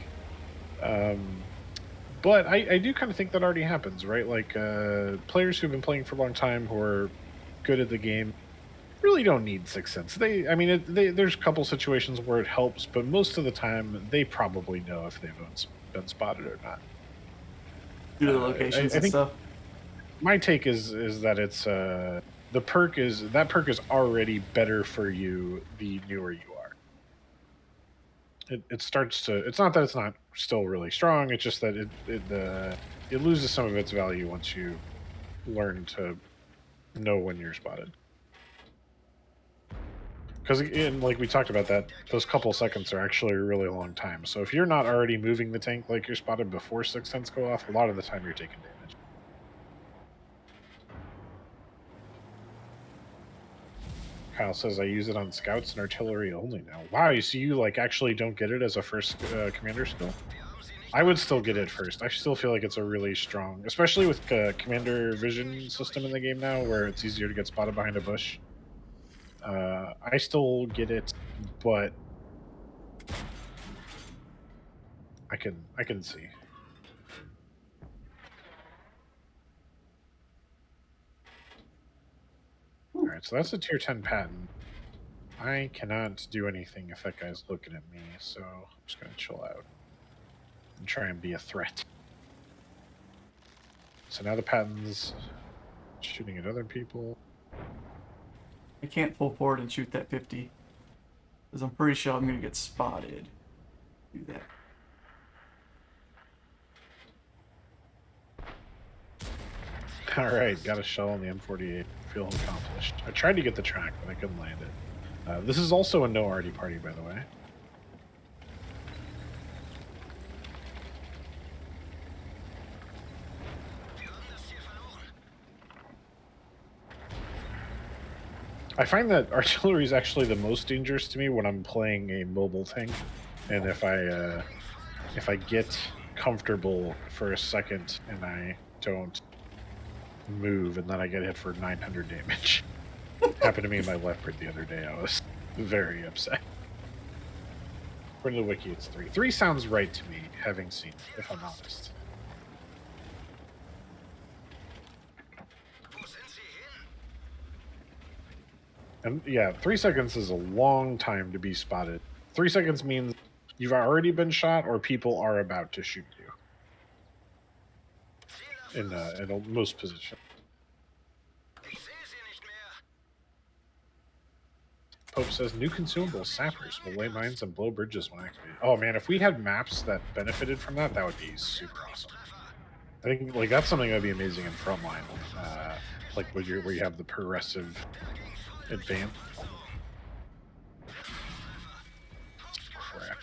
But I do kind of think that already happens, right? Like, players who've been playing for a long time who are good at the game really don't need Sixth Sense. There's a couple situations where it helps, but most of the time they probably know if they've been spotted or not. Due to the locations and stuff. My take is that it's the perk is already better for you the newer you are. It starts to. It's not that it's not still really strong. It's just that it loses some of its value once you learn to know when you're spotted. Because, like we talked about, that those couple seconds are actually a really long time. So if you're not already moving the tank like you're spotted before Sixth Sense go off, a lot of the time you're taking damage. Kyle says, I use it on scouts and artillery only now. Wow, so you like actually don't get it as a first commander skill? I would still get it first. I still feel like it's a really strong, especially with commander vision system in the game now, where it's easier to get spotted behind a bush. I still get it, but I can see. All right, so that's a tier 10 patent. I cannot do anything if that guy's looking at me, so I'm just gonna chill out and try and be a threat. So now the patent's shooting at other people. I can't pull forward and shoot that 50 because I'm pretty sure I'm gonna get spotted. Do that. All right, got a shell on the M48. Feel accomplished. I tried to get the track, but I couldn't land it. This is also a no arty party, by the way. I find that artillery is actually the most dangerous to me when I'm playing a mobile tank, and if I get comfortable for a second and I don't move, and then I get hit for 900 damage. Happened to me in my leopard the other day. I was very upset. According to the wiki, it's 3. 3 sounds right to me, having seen it, if I'm honest. And yeah, 3 seconds is a long time to be spotted. 3 seconds means you've already been shot or people are about to shoot you. in most positions. Pope says new consumables, sappers will lay mines and blow bridges when activated. Oh man, if we had maps that benefited from that, that would be super awesome. I think like that's something that'd be amazing in Frontline, like where you have the progressive advance. Crap.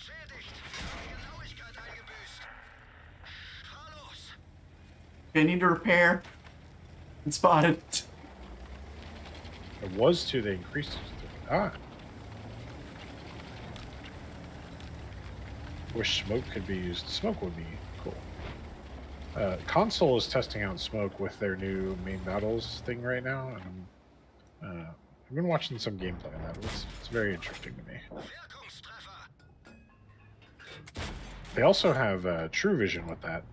They need to repair. And spotted. It was 2, they increased it to 3. Wish smoke could be used. Smoke would be cool. Console is testing out smoke with their new main battles thing right now, and I've been watching some gameplay on that. It's very interesting to me. They also have True Vision with that,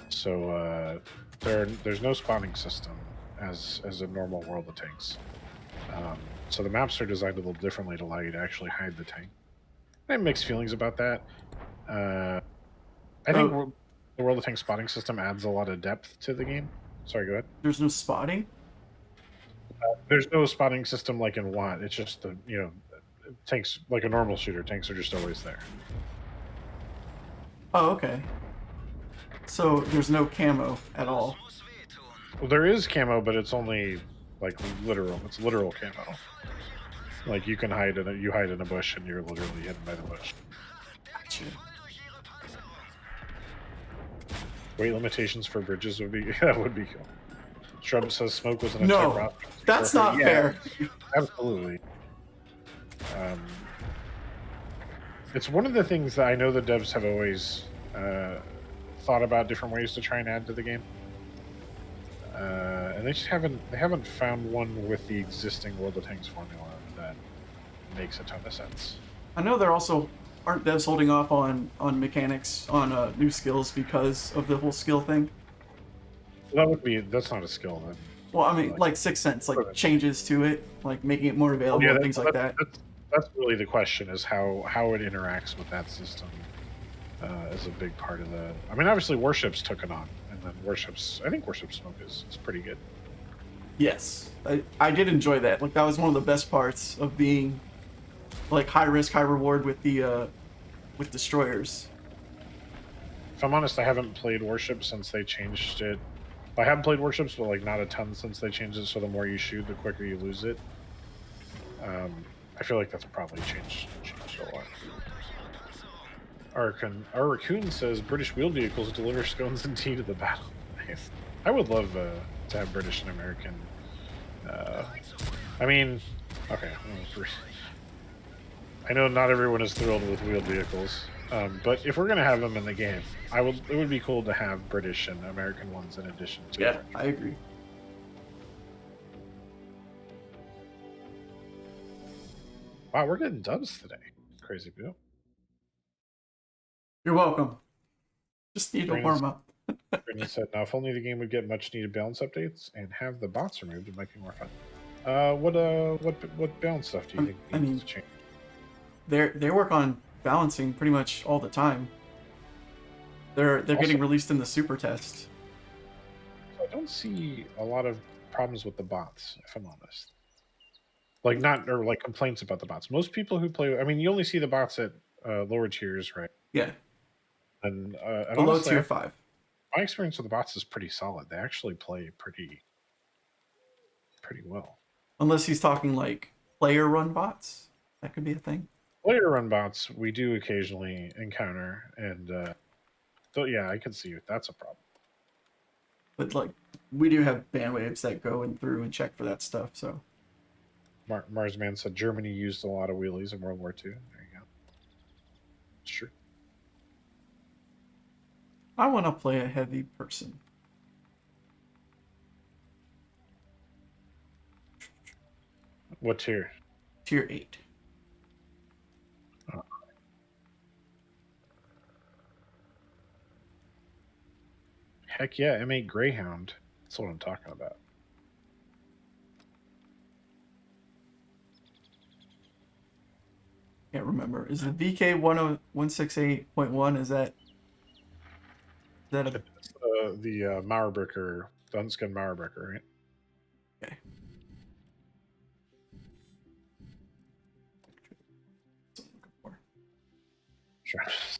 so there's no spawning system as a normal World of Tanks. So the maps are designed a little differently to allow you to actually hide the tank. I have mixed feelings about that. I think the World of Tanks spotting system adds a lot of depth to the game. Sorry, go ahead. There's no spotting? There's no spotting system like in WoT. It's just tanks, like a normal shooter, tanks are just always there. Oh, okay. So there's no camo at all? Well, there is camo, but it's only like literal. It's literal camo. Like you can hide you hide in a bush and you're literally hidden by the bush. Gotcha. Weight limitations for bridges would be that would be cool. Shrub says smoke was an No, that's not fair. Absolutely. It's one of the things that I know the devs have always thought about different ways to try and add to the game, and they just haven't found one with the existing World of Tanks formula that makes a ton of sense. I know there also aren't devs holding off on mechanics on new skills because of the whole skill thing. Well, that's not a skill then. Well, I mean, like Sixth Sense, like changes to it, like making it more available, and things like that. That's really the question: is how it interacts with that system is a big part of the. I mean, obviously, warships took it on, and then warships. I think warship smoke is pretty good. Yes, I did enjoy that. Like that was one of the best parts of being like high risk, high reward with the with destroyers. If I'm honest, I haven't played warships since they changed it. I have played warships, but like not a ton since they changed it. So the more you shoot, the quicker you lose it. I feel like that's probably changed a lot. Our raccoon says British wheeled vehicles deliver scones and tea to the battle. Nice. I would love to have British and American. I mean, okay. I know not everyone is thrilled with wheeled vehicles, but if we're gonna have them in the game, it would be cool to have British and American ones in addition to. Yeah, I agree. Wow, we're getting dubs today. Crazy Bill. You're welcome. Just need to warm up. Brandon said, now if only the game would get much needed balance updates and have the bots removed, it might be more fun. What balance stuff do you think needs to change? They work on balancing pretty much all the time. They're also getting released in the super test. I don't see a lot of problems with the bots, if I'm honest. Like like complaints about the bots. Most people who play, I mean, you only see the bots at lower tiers, right? Yeah. And below tier 5. My experience with the bots is pretty solid. They actually play pretty well. Unless he's talking like player run bots, that could be a thing. Player run bots we do occasionally encounter, and so yeah, I can see if that's a problem. But like, we do have band waves that go in through and check for that stuff. So. Marsman said Germany used a lot of wheelies in World War II. There you go. It's true. I want to play a heavy person. What tier? Tier 8. Oh. Heck yeah, M8 Greyhound. That's what I'm talking about. Can't remember. Is the VK 10168.1? Is that a the Mauerbricker, Dunskin Mauerbricker, right? Okay. Shrubs.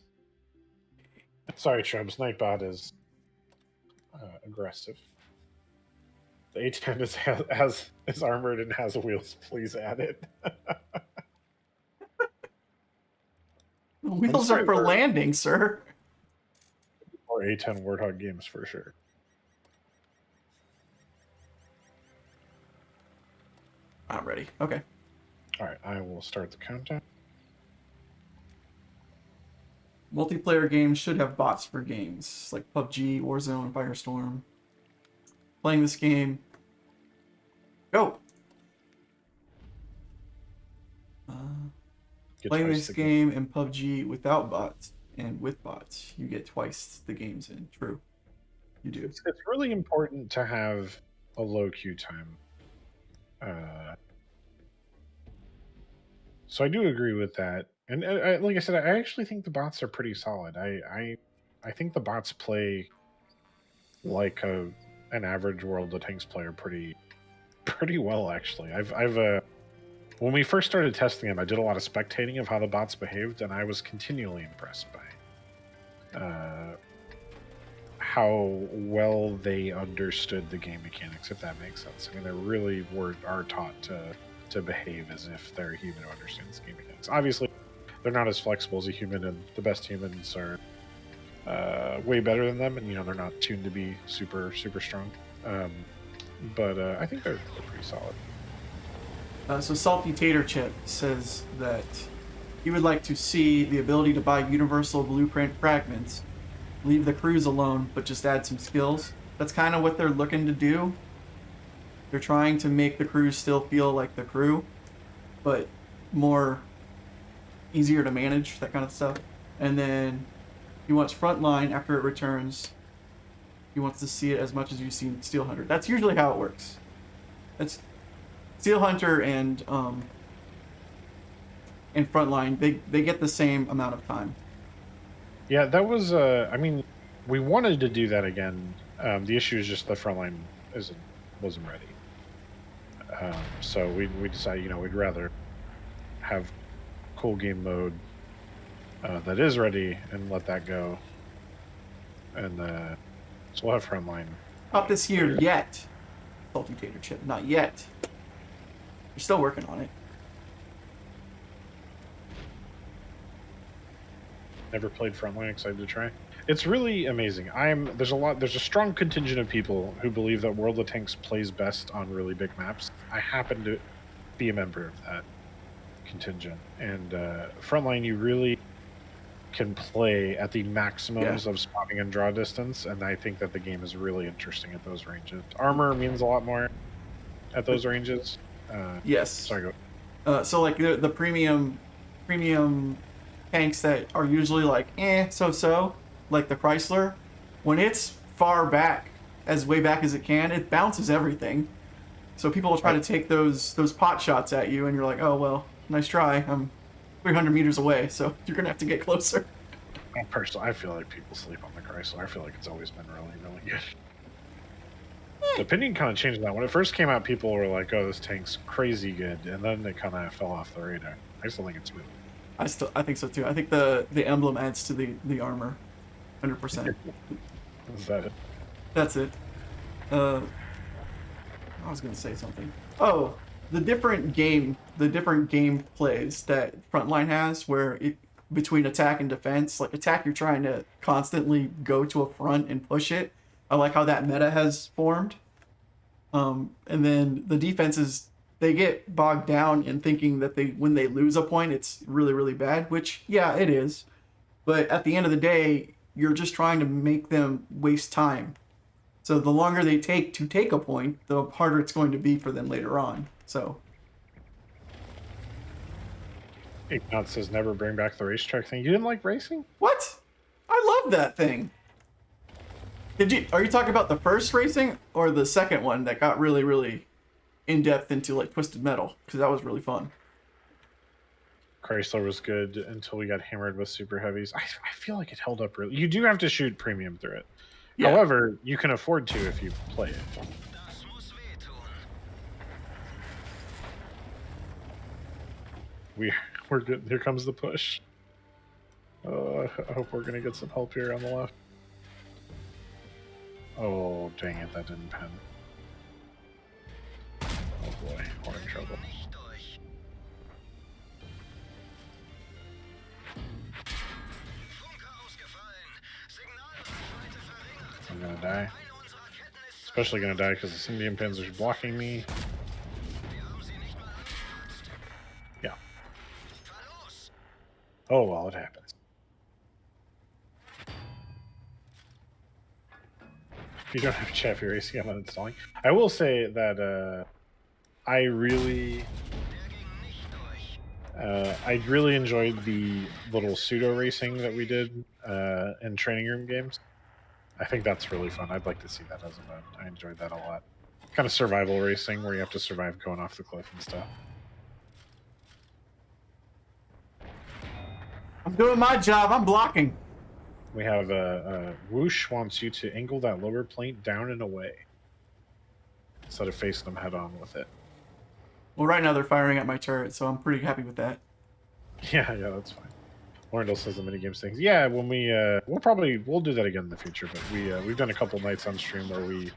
Sorry, Shrubs. Nightbot is aggressive. The A10 is armored and has wheels. Please add it. The wheels are for landing, sir. Or A10 Warthog games for sure. I'm ready. Okay. All right, I will start the countdown. Multiplayer games should have bots for games like PUBG, Warzone, Firestorm. Playing this game. Go! Playing this game in PUBG without bots and with bots, you get twice the games in. True. You do. It's really important to have a low queue time. So I do agree with that. And like I said, I actually think the bots are pretty solid. I think the bots play like an average World of Tanks player pretty well, actually. I've when we first started testing them, I did a lot of spectating of how the bots behaved, and I was continually impressed by how well they understood the game mechanics, if that makes sense. I mean, they really are taught to behave as if they're a human who understands game mechanics. Obviously, they're not as flexible as a human, and the best humans are way better than them, and they're not tuned to be super strong. But I think they're pretty solid. So Salty Tater Chip says that he would like to see the ability to buy universal blueprint fragments, leave the crews alone, but just add some skills. That's kind of what they're looking to do. They're trying to make the crew still feel like the crew, but more easier to manage, that kind of stuff. And then he wants Frontline after it returns. He wants to see it as much as you've seen Steel Hunter. That's usually how it works. That's Steel Hunter and Frontline. They get the same amount of time. Yeah, that was. I mean, we wanted to do that again. The issue is just the Frontline wasn't ready. So we decided, we'd rather have cool game mode that is ready and let that go. And so we'll have Frontline. Not this year yet. Salty Tater Chip, not yet. You're still working on it. Never played Frontline, excited to try. It's really amazing. There's a strong contingent of people who believe that World of Tanks plays best on really big maps. I happen to be a member of that contingent. And Frontline, you really can play at the maximums of spotting and draw distance, and I think that the game is really interesting at those ranges. Armor means a lot more at those ranges. Yes. Sorry, go. So like the premium tanks that are usually like so, like the Chrysler, when it's far back, as way back as it can, it bounces everything. So people will try to take those pot shots at you, and you're like, oh well, nice try. I'm 300 meters away, so you're gonna have to get closer. Personally, I feel like people sleep on the Chrysler. I feel like it's always been really good. The opinion kind of changed on that. When it first came out, people were like, oh, this tank's crazy good, and then it kind of fell off the radar. I still think it's good. I think so too. I think the emblem adds to the armor, 100%. Is that it? That's it. I was gonna say something. Oh, the different game plays that Frontline has, where between attack and defense, like attack, you're trying to constantly go to a front and push it. I like how that meta has formed. And then the defenses, they get bogged down in thinking that when they lose a point, it's really, really bad, which, yeah, it is. But at the end of the day, you're just trying to make them waste time. So the longer they take to take a point, the harder it's going to be for them later on. So. Ignat says never bring back the racetrack thing. You didn't like racing? What? I love that thing. Are you talking about the first racing or the second one that got really, really in depth into like Twisted Metal? Because that was really fun. Chrysler was good until we got hammered with super heavies. I feel like it held up really. You do have to shoot premium through it. Yeah. However, you can afford to if you play it. We're good. Here comes the push. I hope we're gonna get some help here on the left. Oh, dang it, that didn't pen. Oh boy, we're in trouble. I'm gonna die. Especially gonna die because the Indian Panzer's blocking me. Yeah. Oh well, it happens. You don't have Chaffee Racing, I'm uninstalling. I will say that I really enjoyed the little pseudo racing that we did in training room games. I think that's really fun. I'd like to see that as a mode. I enjoyed that a lot. Kind of survival racing where you have to survive going off the cliff and stuff. I'm doing my job. I'm blocking. We have Whoosh wants you to angle that lower plate down and away instead of facing them head on with it. Well, right now they're firing at my turret, so I'm pretty happy with that. Yeah, that's fine. Lorndale says the minigames things. Yeah, when we'll do that again in the future. But we've done a couple nights on stream where we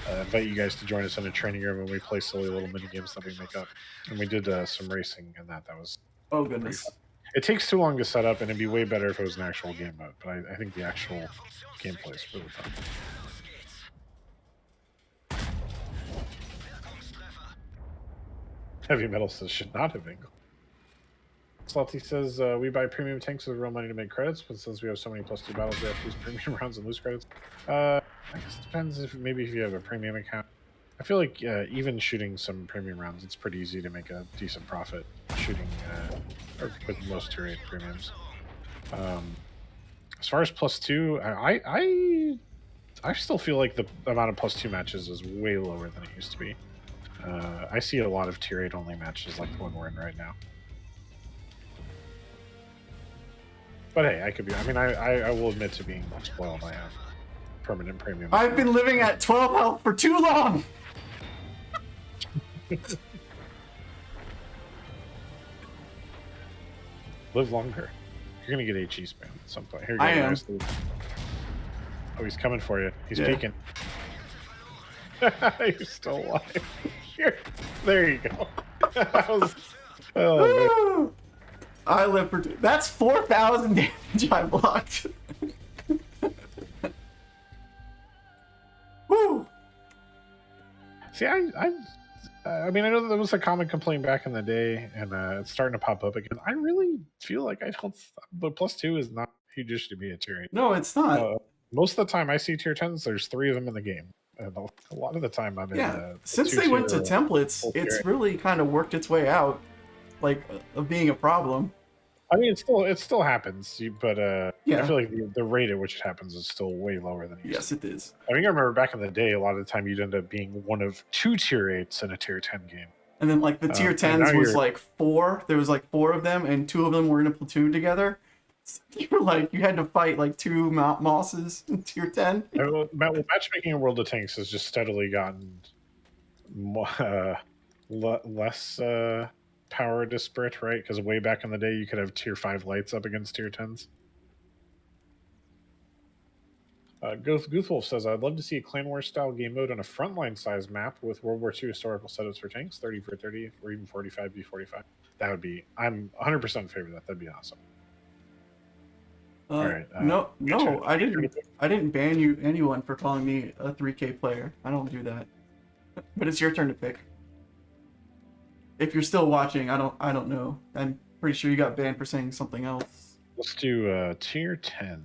invite you guys to join us in a training room and we play silly little minigames that we make up. And we did some racing and that was. Oh goodness. It takes too long to set up, and it'd be way better if it was an actual game mode. But I think the actual gameplay is really fun. Heavy Metal says should not have angled. Salty says we buy premium tanks with real money to make credits, but since we have so many +2 battles, we have to use premium rounds and lose credits. I guess it depends if you have a premium account. I feel like even shooting some premium rounds, it's pretty easy to make a decent profit shooting or with most tier 8 premiums. As far as +2, I still feel like the amount of +2 matches is way lower than it used to be. I see a lot of tier 8 only matches like the one we're in right now. But hey, I could be. I mean, I will admit to being spoiled. I have permanent premium. I've been living at 12 health for too long. Live longer. You're gonna get HE spam at some point. Here you go. I am. Oh, he's coming for you. He's peeking. You're still alive. Here. There you go. Oh, I live for that's 4,000 damage I blocked. Woo! See, I mean, I know that was a common complaint back in the day, and it's starting to pop up again. I really feel like the +2 is not huge to be a tier 8. No, it's not. Most of the time I see tier 10s, there's 3 of them in the game. And a lot of the time I'm in since they went to templates, it's really kind of worked its way out, like, of being a problem. I mean, it still happens, but I feel like the rate at which it happens is still way lower than it used to. Yes, it is. I mean, I remember back in the day, a lot of the time you'd end up being one of 2 tier 8s in a tier 10 game. And then, like, the tier 10s was like 4. There was like 4 of them, and 2 of them were in a platoon together. So you had to fight like 2 Mosses in tier 10. Matchmaking in World of Tanks has just steadily gotten less power disparate, right? Because way back in the day, you could have tier 5 lights up against tier 10s. Goothwolf says, I'd love to see a Clan Wars style game mode on a frontline size map with World War II historical setups for tanks, 30 for 30, or even 45 v 45. That would be, I'm 100% in favor of that. That'd be awesome. All right. No, I didn't ban anyone for calling me a 3K player. I don't do that. But it's your turn to pick. If you're still watching, I don't know. I'm pretty sure you got banned for saying something else. Let's do tier 10.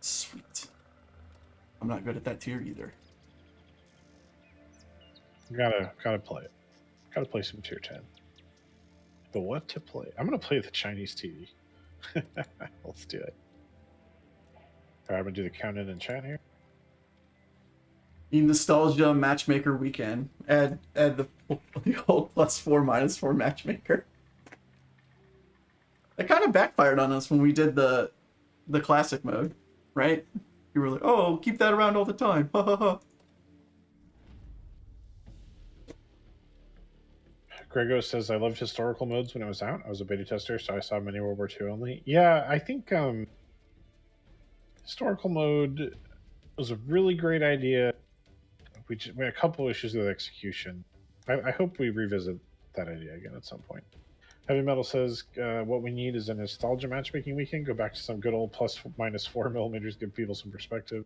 Sweet. I'm not good at that tier either. Gotta play it. Gotta play some tier 10. But what to play? I'm gonna play the Chinese TV. Let's do it. Alright, I'm gonna do the count in chat here. Nostalgia matchmaker weekend. Add the old +4 -4 matchmaker. That kind of backfired on us when we did the classic mode, right? You were like, oh, keep that around all the time. Ha ha ha. Grego says, I loved historical modes when it was out. I was a beta tester, so I saw many World War II only. Yeah, I think historical mode was a really great idea. We had a couple issues with execution. I hope we revisit that idea again at some point. Heavy Metal says, what we need is a nostalgia matchmaking weekend. Go back to some good old plus minus 4mm, give people some perspective.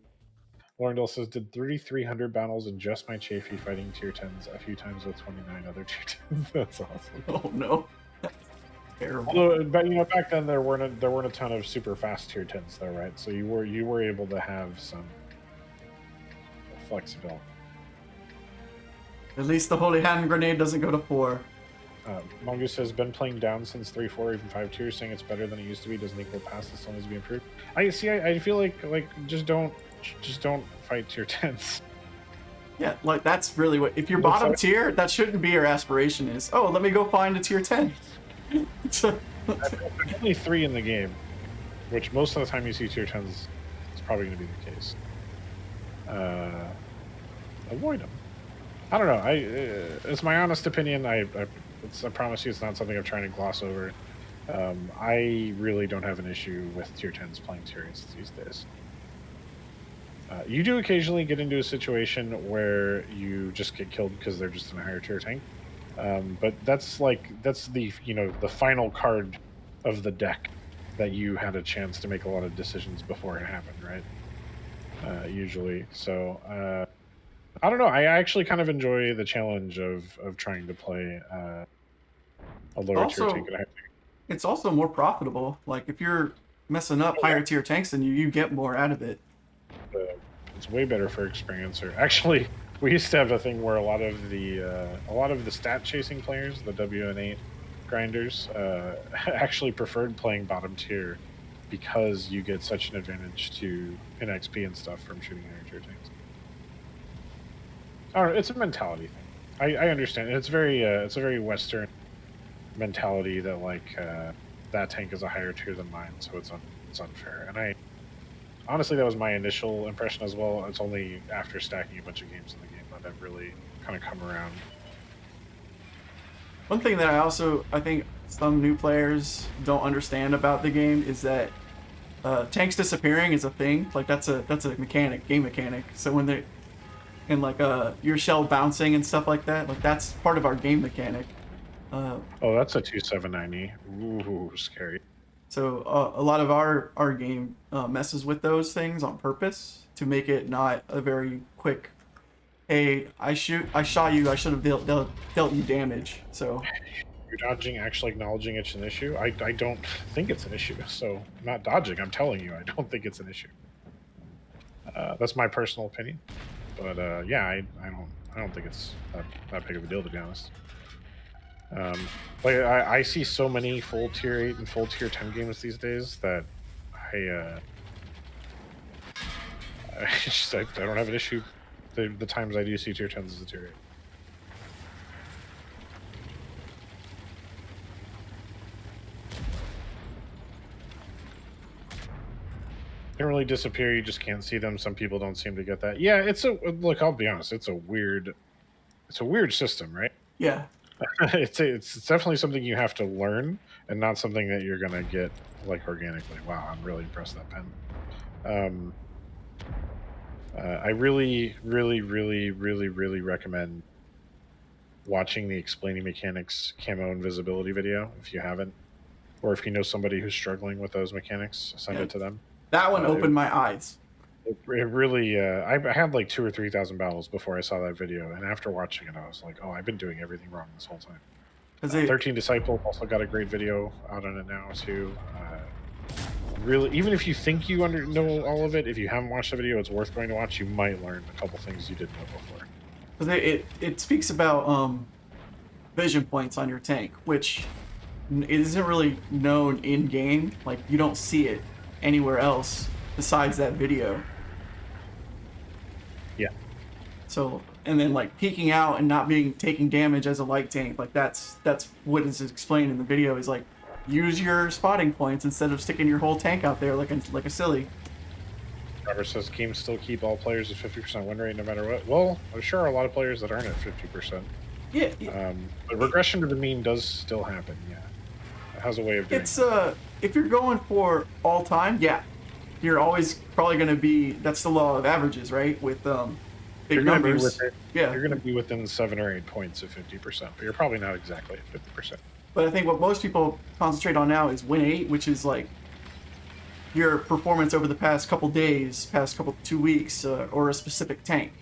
Laurendale says, did 3,300 battles in just my Chafee fighting tier 10s a few times with 29 other tier 10s. That's awesome. Oh no. Terrible. Although, but you know, back then there weren't a ton of super fast tier 10s though, right? So you were able to have some flexibility. At least the holy hand grenade doesn't go to 4. Mongoose says, been playing down since 3, 4, even 5 tiers, saying it's better than it used to be. Doesn't equal past, it still needs to be improved. I feel like just don't fight tier 10s. Yeah, like that's really what, if you're bottom tier, that shouldn't be your aspiration is, oh, let me go find a tier 10. There's only 3 in the game, which most of the time you see tier 10s is probably going to be the case. Avoid them. I don't know. It's my honest opinion. I promise you, it's not something I'm trying to gloss over. I really don't have an issue with tier 10s playing tier 8s these days. You do occasionally get into a situation where you just get killed because they're just in a higher tier tank. But that's the the final card of the deck that you had a chance to make a lot of decisions before it happened, right? Usually. So I don't know. I actually kind of enjoy the challenge of trying to play a lower tier tank. It's also more profitable. Like if you're messing up higher tier tanks, then you get more out of it. It's way better for experiencer. Actually, we used to have a thing where a lot of the stat chasing players, the WN8 grinders, actually preferred playing bottom tier because you get such an advantage in XP and stuff from shooting higher tier tanks. I don't know, it's a mentality thing. I understand. It's a very Western mentality that like that tank is a higher tier than mine, so it's unfair. And honestly, that was my initial impression as well. It's only after stacking a bunch of games in the game that I've really kind of come around. One thing that I think some new players don't understand about the game is that tanks disappearing is a thing. Like that's a game mechanic. So when they and like your shell bouncing and stuff like that, like that's part of our game mechanic. Oh, that's a 2790. Ooh, scary. So a lot of our game messes with those things on purpose to make it not a very quick, hey, I shot you, I should have dealt you damage. So you're dodging, actually acknowledging it's an issue. I don't think it's an issue. So I'm not dodging. I'm telling you, I don't think it's an issue. That's my personal opinion. But yeah, I don't think it's that big of a deal, to be honest. Like I see so many full tier 8 and full tier 10 games these days that I don't have an issue the times I do see tier 10s as a tier 8. They don't really disappear, you just can't see them. Some people don't seem to get that. Yeah, look, I'll be honest, it's a weird system, right? Yeah. It's definitely something you have to learn, and not something that you're gonna get like organically. Wow, I'm really impressed with that pen. I really recommend watching the Explaining Mechanics camo invisibility video if you haven't, or if you know somebody who's struggling with those mechanics, send it to them. That one opened my eyes. It really, I had like 2,000 or 3,000 battles before I saw that video, and after watching it, I was like, oh, I've been doing everything wrong this whole time. 13 Disciple also got a great video out on it now too. Really, even if you think you know all of it, if you haven't watched the video, it's worth going to watch. You might learn a couple things you didn't know before. Because it speaks about vision points on your tank, which it isn't really known in game. Like you don't see it anywhere else besides that video. Yeah. So, and then like peeking out and not taking damage as a light tank, like that's what is explained in the video, is like use your spotting points instead of sticking your whole tank out there like a silly. Robert says games still keep all players at 50% win rate no matter what. Well, there sure are a lot of players that aren't at 50%. Yeah. But regression to the mean does still happen. Yeah, it has a way of doing. It's if you're going for all time, yeah, you're always probably going to be. That's the law of averages, right? With big numbers. Yeah, you're going to be within 7 or 8 points of 50%, but you're probably not exactly at 50%. But I think what most people concentrate on now is win 8, which is like your performance over the past couple days, past 2 weeks, or a specific tank.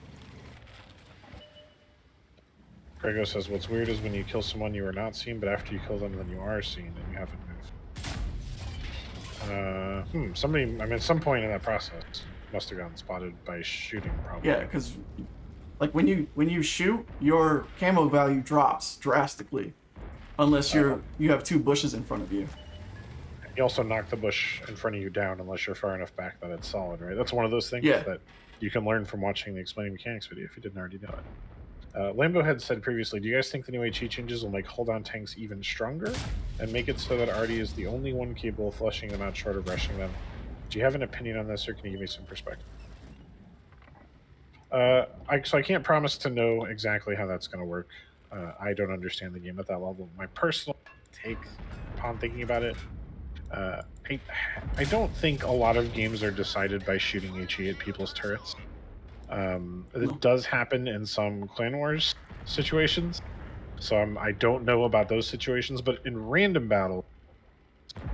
Grego says, what's weird is when you kill someone you are not seen, but after you kill them, then you are seen and you haven't moved. Somebody, I mean, at some point in that process, must have gotten spotted by shooting, probably. Yeah, because like when you shoot, your camo value drops drastically, unless you have 2 bushes in front of you. You also knock the bush in front of you down unless you're far enough back that it's solid, right? That's one of those things that you can learn from watching the Explaining Mechanics video if you didn't already know it. Lambo had said previously, do you guys think the new HE changes will make hold-on tanks even stronger and make it so that Artie is the only one capable of flushing them out short of rushing them? Do you have an opinion on this, or can you give me some perspective? So I can't promise to know exactly how that's going to work. I don't understand the game at that level. My personal take upon thinking about it, I don't think a lot of games are decided by shooting HE at people's turrets. It does happen in some Clan Wars situations, so I don't know about those situations, but in random battle,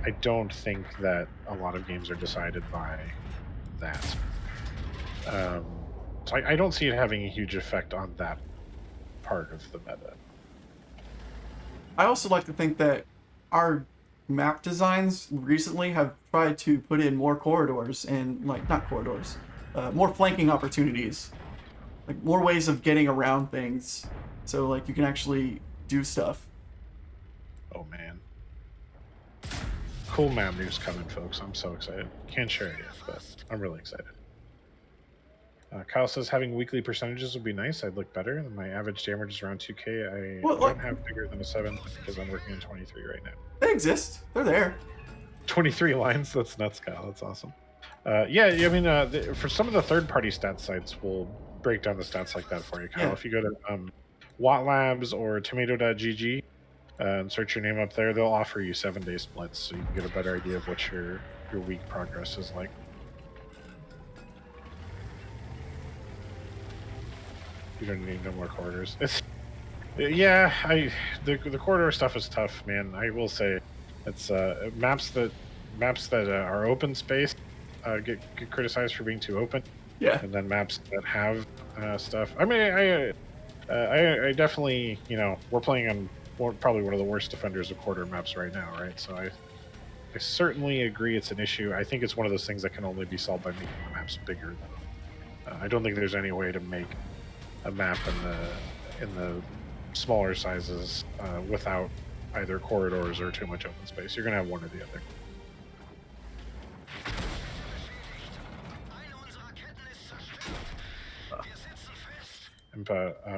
I don't think that a lot of games are decided by that. So I don't see it having a huge effect on that part of the meta. I also like to think that our map designs recently have tried to put in more corridors and, like, not corridors, more flanking opportunities, like more ways of getting around things, so like you can actually do stuff. Oh man, cool map news coming, folks. I'm so excited. Can't share it yet, but I'm really excited. Kyle says having weekly percentages would be nice. I'd look better. My average damage is around 2k. I don't have bigger than a 7 because I'm working on 23 right now. They exist. They're there. 23 lines. That's nuts, Kyle. That's awesome. Yeah, I mean, for some of the third-party stat sites, we'll break down the stats like that for you, Kyle. Yeah. If you go to Watt Labs or Tomato.gg and search your name up there, they'll offer you 7-day splits, so you can get a better idea of what your week progress is like. You don't need no more corridors. Yeah, the corridor stuff is tough, man. I will say, it's maps that are open space get criticized for being too open. Yeah. And then maps that have stuff. I mean, I definitely, we're playing on probably one of the worst defenders of corridor maps right now, right? So I certainly agree it's an issue. I think it's one of those things that can only be solved by making the maps bigger. I don't think there's any way to make a map in the smaller sizes without either corridors or too much open space. You're gonna have one or the other.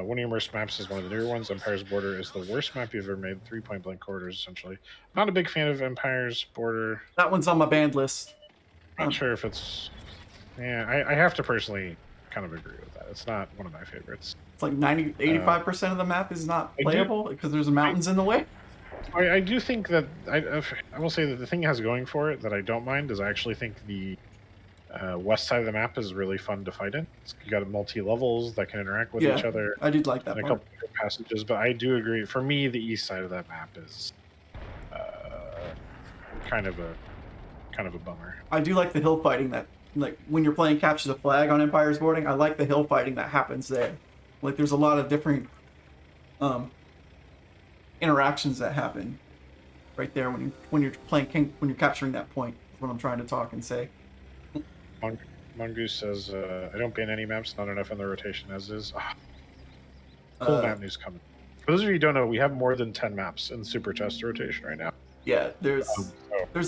One of your worst maps is one of the newer ones. Empire's Border is the worst map you've ever made. 3-point blank corridors, essentially. Not a big fan of Empire's Border. That one's on my banned list. Not sure if it's... Yeah, I have to personally kind of agree with that. It's not one of my favorites. It's like 85% of the map is not playable because there's mountains in the way. I do think that... I will say that the thing it has going for it that I don't mind is I actually think the west side of the map is really fun to fight in. You got multi-levels that can interact with each other. I did like that and a couple of passages, but I do agree. For me, the east side of that map is kind of a bummer. I do like the hill fighting that, like when you're playing Capture the Flag on Empire's Boarding. I like the hill fighting that happens there. Like there's a lot of different interactions that happen right there when you're playing when you're capturing that point. Is what I'm trying to talk and say. Mongoose says, I don't ban any maps, not enough in the rotation as is. Cool map news coming. For those of you who don't know, we have more than 10 maps in Super Test rotation right now. Yeah, there's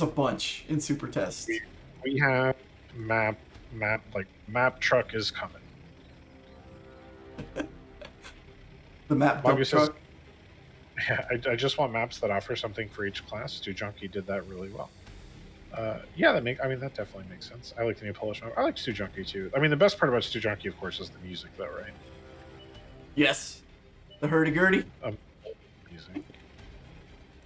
a bunch in Super Test. We have map truck is coming. The map truck? Says, yeah, I just want maps that offer something for each class. Junkie did that really well. Yeah, that definitely makes sense. I like the new Polish map. I like Stu Junkie too. I mean, the best part about Stu Junkie, of course, is the music, though, right? Yes. The hurdy-gurdy. Music.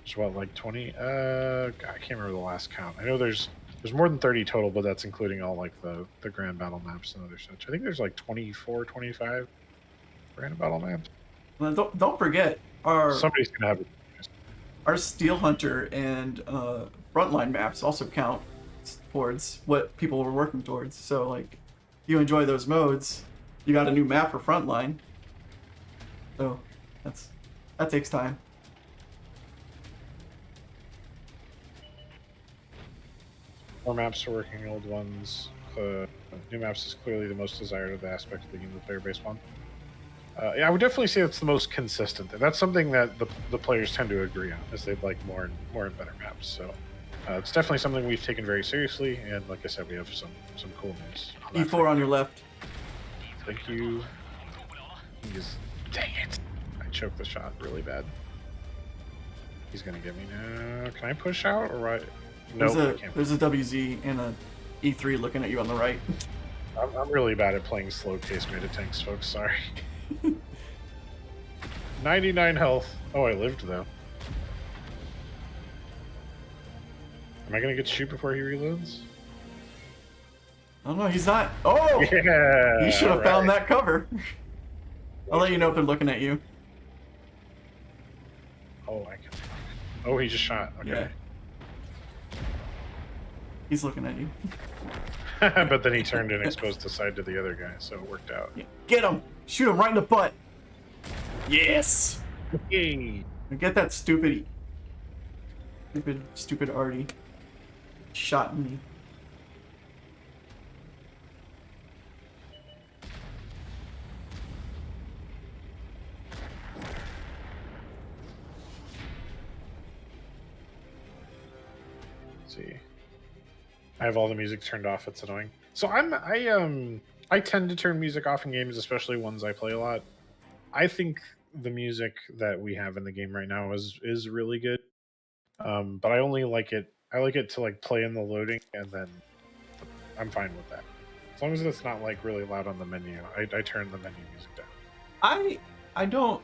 There's what, like 20? God, I can't remember the last count. I know there's more than 30 total, but that's including all like the grand battle maps and other such. I think there's like 24, 25 grand battle maps. Well, don't forget Somebody's gonna have it. our Steel Hunter and Frontline maps also count towards what people were working towards. So like, you enjoy those modes, you got a new map for Frontline. So that takes time. More maps are working, old ones. New maps is clearly the most desired of the aspect of the game the player base one. Yeah, I would definitely say it's the most consistent. That's something that the players tend to agree on, is they'd like more and better maps. So it's definitely something we've taken very seriously, and like I said, we have some cool news. E4 on your left. Thank you. Dang it! I choked the shot really bad. He's gonna get me now. Can I push out or right? No, there's a WZ and a E3 looking at you on the right. I'm really bad at playing slow case meta tanks, folks. Sorry. 99 health. Oh, I lived though. Am I gonna get shoot before he reloads? Oh no, he's not. Oh! Yeah! He should have found that cover. I'll let you know if they're looking at you. Oh, I can. Oh, he just shot. Okay. Yeah. He's looking at you. But then he turned and exposed the side to the other guy, so it worked out. Yeah. Get him! Shoot him right in the butt! Yes! Yay! Get that stupid Artie. Shot me. Let's see. I have all the music turned off. It's annoying. So I tend to turn music off in games, especially ones I play a lot. I think the music that we have in the game right now is really good. But I only like it. I like it to like play in the loading, and then I'm fine with that. As long as it's not like really loud on the menu, I turn the menu music down. I don't.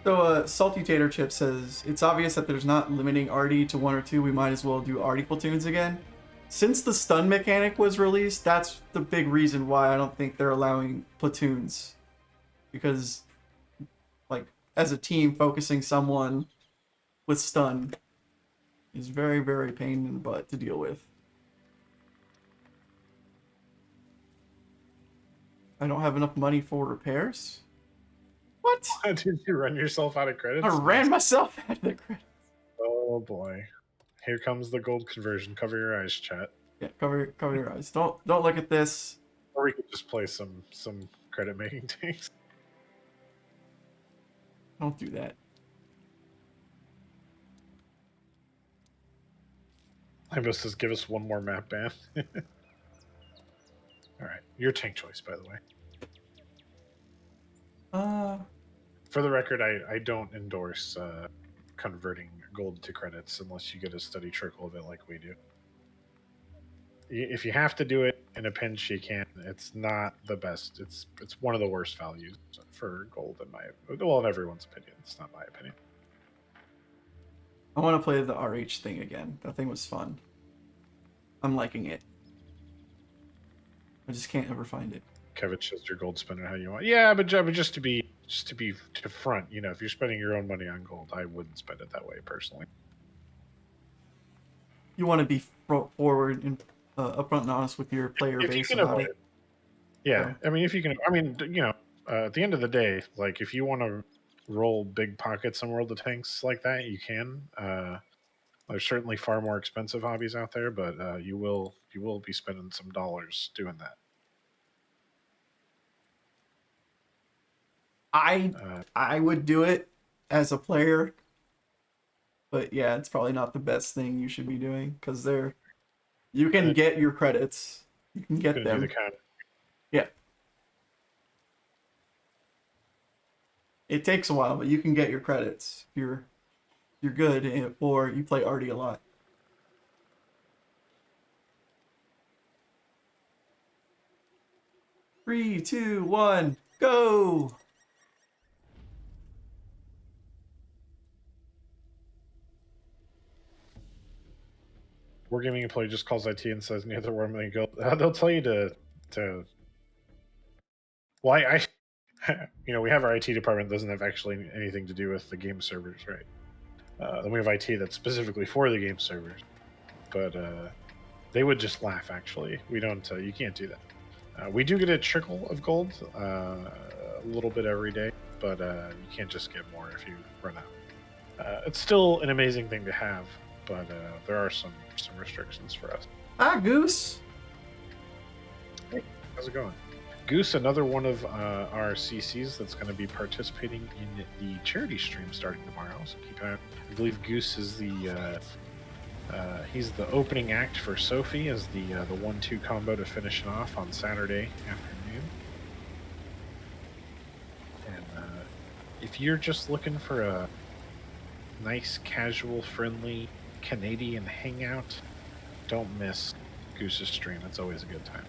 So Salty Tater Chip says it's obvious that there's not limiting Artie to 1 or 2. We might as well do Artie platoons again. Since the stun mechanic was released, that's the big reason why I don't think they're allowing platoons. Because, like, as a team, focusing someone with stun is very, very pain in the butt to deal with. I don't have enough money for repairs? What? Did you run yourself out of credits? I ran myself out of the credits. Oh boy. Here comes the gold conversion. Cover your eyes, chat. Yeah, cover your eyes. Don't look at this. Or we could just play some credit making tanks. Don't do that. Limbus says, give us one more map ban. Alright. Your tank choice, by the way. For the record, I don't endorse converting gold to credits unless you get a steady trickle of it like we do. If you have to do it in a pinch, you can. It's not the best. It's one of the worst values for gold in in everyone's opinion. It's not my opinion. I want to play the RH thing again. That thing was fun. I'm liking it. I just can't ever find it. Kevin says your gold spending how you want. Yeah, but just to be to front, you know, if you're spending your own money on gold, I wouldn't spend it that way personally. You want to be forward and upfront and honest with your player base about it. Yeah, I mean, if you can, I mean, you know, at the end of the day, like if you want to roll big pockets in World of Tanks like that, you can. There's certainly far more expensive hobbies out there, but you will be spending some dollars doing that. I would do it as a player, but yeah, it's probably not the best thing you should be doing because you can get your credits, you can get them. Yeah, it takes a while, but you can get your credits. You're good, or you play Artie a lot. 3, 2, 1, go! Wargaming employee just calls IT and says near the Wargaming Guild. They'll tell you to. Well, we have our IT department that doesn't have actually anything to do with the game servers, right? Then we have IT that's specifically for the game servers, but they would just laugh. Actually, we don't. You can't do that. We do get a trickle of gold, a little bit every day, but you can't just get more if you run out. It's still an amazing thing to have, but there are some restrictions for us. Hi, Goose. Hey, how's it going? Goose, another one of our CCs that's going to be participating in the charity stream starting tomorrow. So keep an eye. I believe Goose is he's the opening act for Sophie as the 1-2 combo to finish it off on Saturday afternoon. And if you're just looking for a nice, casual, friendly Canadian hangout, don't miss Goose's stream. It's always a good time.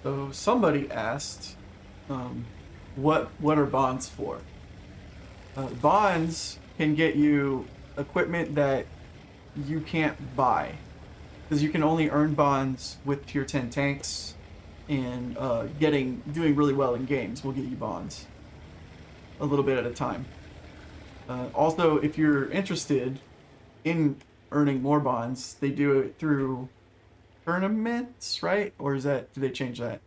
So somebody asked, what are bonds for? Bonds can get you equipment that you can't buy, because you can only earn bonds with tier 10 tanks, and doing really well in games will get you bonds a little bit at a time. Also, if you're interested in earning more bonds, they do it through tournaments, right? Or do they change that?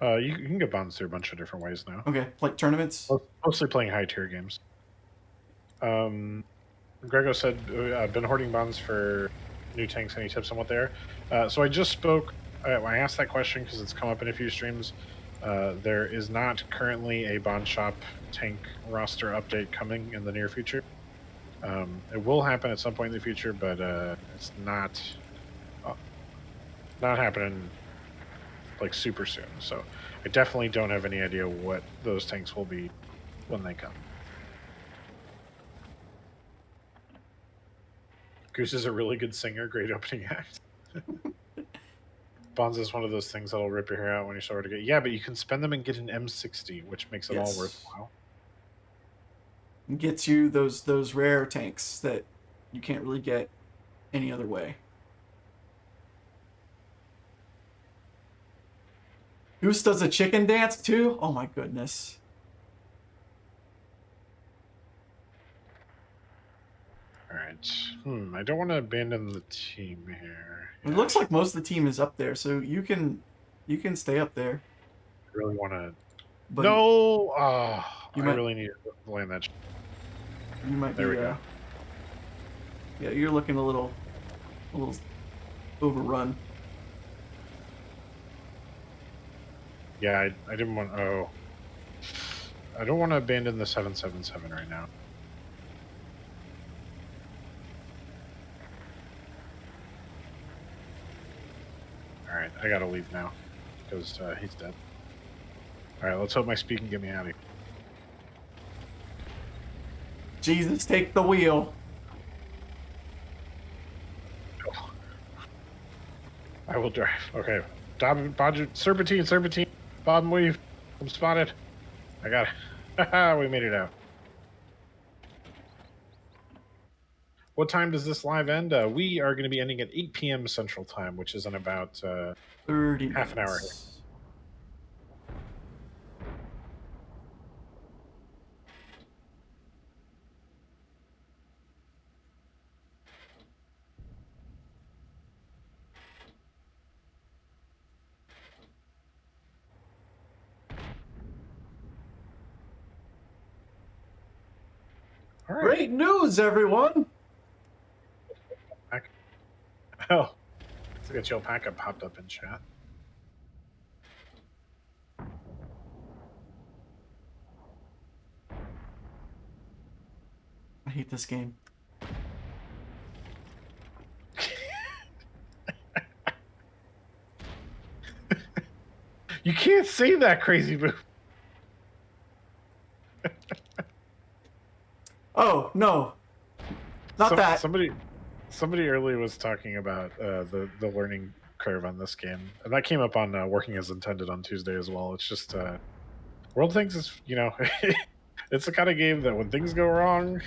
You can get bonds through a bunch of different ways now. Okay, like tournaments? Mostly playing high tier games. Grego said, I've been hoarding bonds for new tanks. Any tips on what they are? So I just spoke. I asked that question because it's come up in a few streams. There is not currently a bond shop tank roster update coming in the near future. It will happen at some point in the future, but it's not happening like super soon. So I definitely don't have any idea what those tanks will be when they come. Goose is a really good singer, great opening act. Bonds is one of those things that'll rip your hair out when you start to get. Yeah, but you can spend them and get an M60, which makes it all worthwhile. Gets you those rare tanks that you can't really get any other way. Goose does a chicken dance too? Oh my goodness. Alright. I don't want to abandon the team here. It looks like most of the team is up there, so you can stay up there. I really want to... No! I really need to land that. You might there we go. Yeah, you're looking a little overrun. Yeah, I didn't want... Oh. I don't want to abandon the 777 right now. Alright, I gotta leave now. Because he's dead. Alright, let's hope my speed can get me out of here. Jesus, take the wheel. Oh. I will drive. Okay. Serpentine. Bob and weave. I'm spotted. I got it. We made it out. What time does this live end? We are going to be ending at 8 p.m. Central Time, which is in about 30 half an hour here. All right. Great news, everyone! Oh, it's like a chill packet popped up in chat. I hate this game. You can't say that, crazy boo. Oh no, not that. Somebody earlier was talking about the learning curve on this game, and that came up on Working as Intended on Tuesday as well. It's just World Tanks is, it's the kind of game that when things go wrong,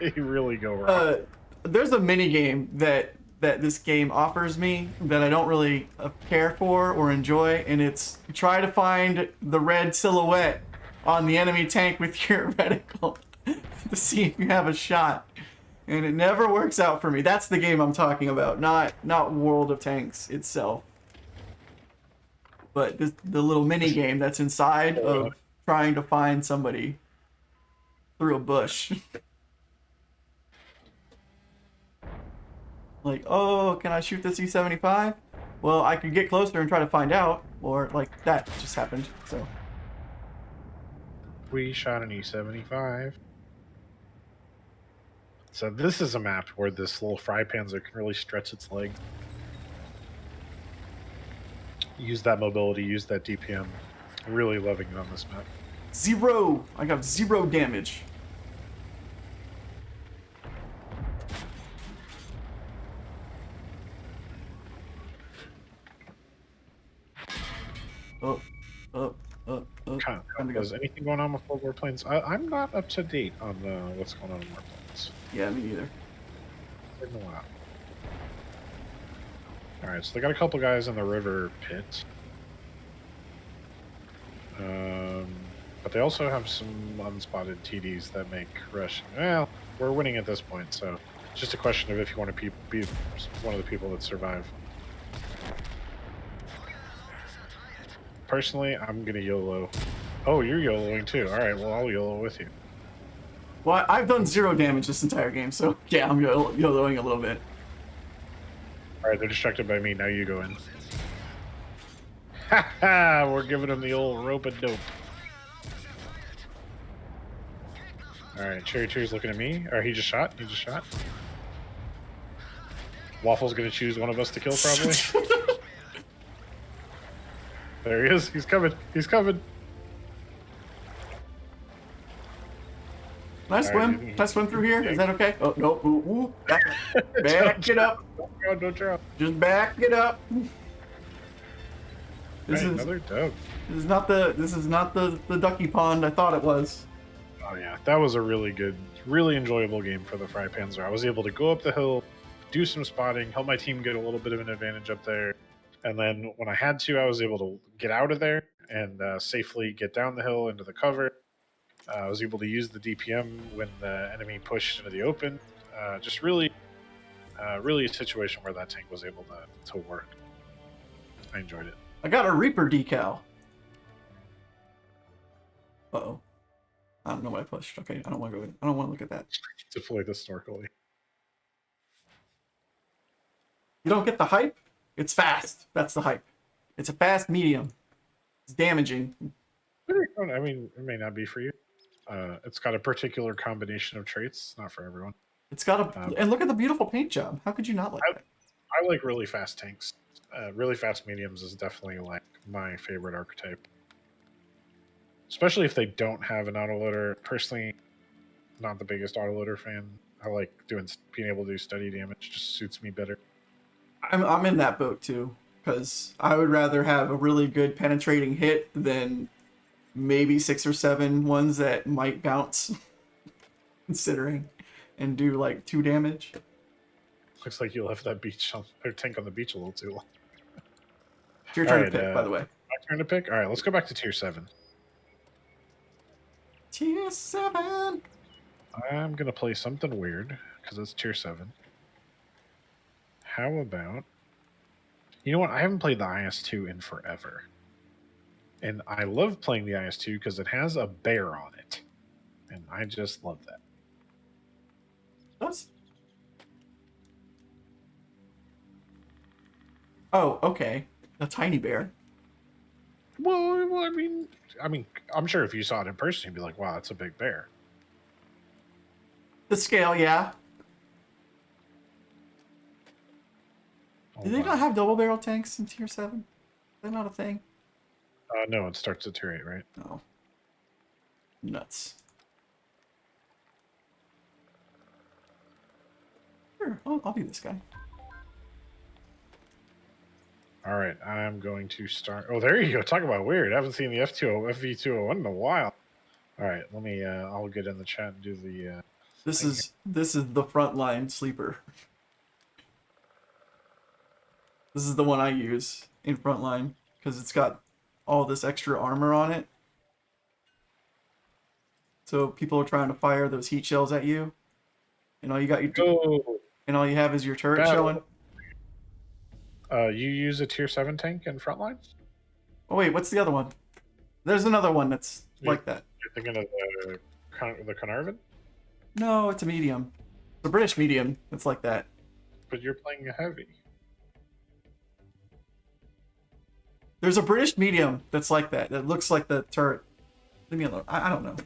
they really go wrong. There's a mini game that this game offers me that I don't really care for or enjoy, and it's try to find the red silhouette on the enemy tank with your reticle to see if you have a shot, and it never works out for me. That's the game I'm talking about, not World of Tanks itself, but the little mini game that's inside of trying to find somebody through a bush. Like, oh, can I shoot this E75? Well, I could get closer and try to find out, or like that just happened. So we shot an E75. So this is a map where this little fry panzer can really stretch its legs. Use that mobility, use that DPM. Really loving it on this map. 0! I got 0 damage. Is anything going on with World Warplanes? I'm not up to date on what's going on in Warplanes. Yeah, me neither. Alright, so they got a couple guys in the river pit. But they also have some unspotted TDs that make rushing. Well, we're winning at this point, so it's just a question of if you want to be one of the people that survive. Personally, I'm gonna YOLO. Oh, you're YOLOing too. Alright, well, I'll YOLO with you. Well, I've done 0 damage this entire game, so yeah, I'm YOLOing a little bit. Alright, they're distracted by me. Now you go in. Ha ha! We're giving them the old rope-a-dope. Alright, Cherry Cherry's looking at me. Or he just shot. He just shot. Waffle's gonna choose one of us to kill, probably. There he is. He's coming. He's coming. Can I swim? Can I swim through here? Is that okay? Oh, no. Ooh. Back it up. Don't drop. Just back it up. This is another dub. This is not the ducky pond I thought it was. Oh yeah, that was a really good, really enjoyable game for the Fry Panzer. I was able to go up the hill, do some spotting, help my team get a little bit of an advantage up there, and then when I had to, I was able to get out of there and safely get down the hill into the cover. I was able to use the DPM when the enemy pushed into the open. Just really a situation where that tank was able to work. I enjoyed it. I got a Reaper decal. Uh-oh. I don't know what I pushed. Okay, I don't want to go in. I don't want to look at that. Deploy the snorkeling. You don't get the hype? It's fast. That's the hype. It's a fast medium. It's damaging. I mean, it may not be for you. It's got a particular combination of traits. It's not for everyone. It's got a... and look at the beautiful paint job. How could you not like that? I like really fast tanks. Really fast mediums is definitely like my favorite archetype. Especially if they don't have an autoloader. Personally, not the biggest autoloader fan. I like being able to do steady damage. Just suits me better. I'm in that boat too, because I would rather have a really good penetrating hit than maybe 6 or 7 ones that might bounce, considering, and do like 2 damage. Looks like you left that tank on the beach a little too long. It's your turn to pick, by the way. My turn to pick? Alright, let's go back to tier 7. Tier 7! I'm going to play something weird, because it's tier 7. How about... You know what? I haven't played the IS-2 in forever. And I love playing the IS-2 because it has a bear on it. And I just love that. What? Oh, okay. A tiny bear. Well, I mean, I'm sure if you saw it in person, you'd be like, "Wow, that's a big bear." The scale, yeah. Oh, Do they not have double barrel tanks in tier 7? Is that not a thing? No, it starts at tier 8, right? No. Nuts. Sure, I'll be this guy. All right, I'm going to start. Oh, there you go. Talk about weird. I haven't seen the FV201 in a while. All right, let me. I'll get in the chat and do the. This is the frontline sleeper. This is the one I use in frontline because it's got all this extra armor on it. So people are trying to fire those heat shells at you, and all you got and all you have is your turret battle. showing. You use a tier 7 tank in frontline? Oh wait, what's the other one? There's another one that's like that. You're thinking of the Carnarvon? No, it's a medium. The British medium that's like that. But you're playing a heavy. There's a British medium that's like that. That looks like the turret. Leave me alone. I don't know.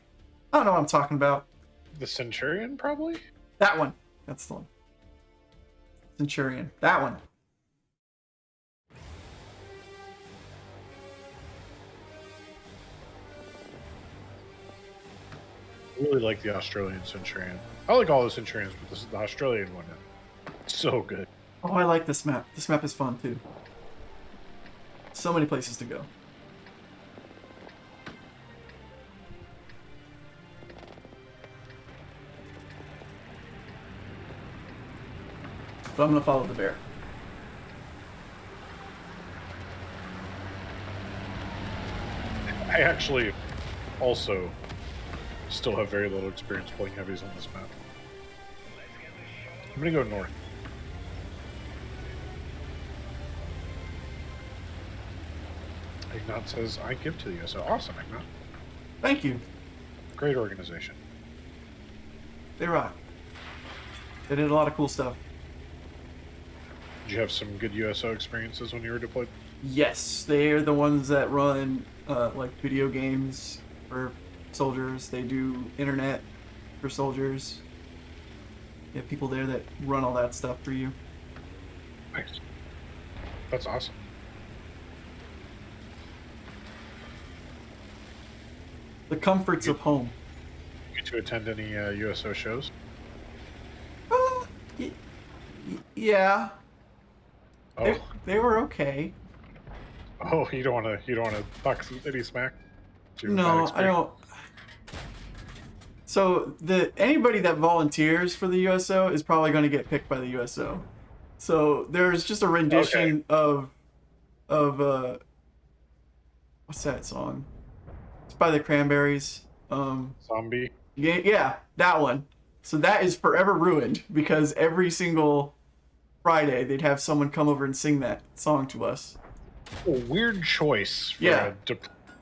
I don't know what I'm talking about. The Centurion, probably? That one. That's the one. Centurion. That one. I really like the Australian Centurion. I like all the Centurions, but this is the Australian one. So good. Oh, I like this map. This map is fun too. So many places to go. But I'm gonna follow the bear. I actually also still have very little experience playing heavies on this map. I'm gonna go north. Ignat says, I give to the USO. Awesome, Ignat. Thank you. Great organization. They rock. They did a lot of cool stuff. Did you have some good USO experiences when you were deployed? Yes, they are the ones that run like video games for soldiers. They do internet for soldiers. You have people there that run all that stuff for you. Nice. That's awesome. The comforts of home. You get to attend any USO shows? Yeah. Oh. They were okay. Oh, you don't want to talk any smack? No, I don't. So anybody that volunteers for the USO is probably going to get picked by the USO. So there's just a rendition of what's that song? It's by the Cranberries. Zombie. Yeah, that one. So that is forever ruined because every single Friday they'd have someone come over and sing that song to us. A weird choice for a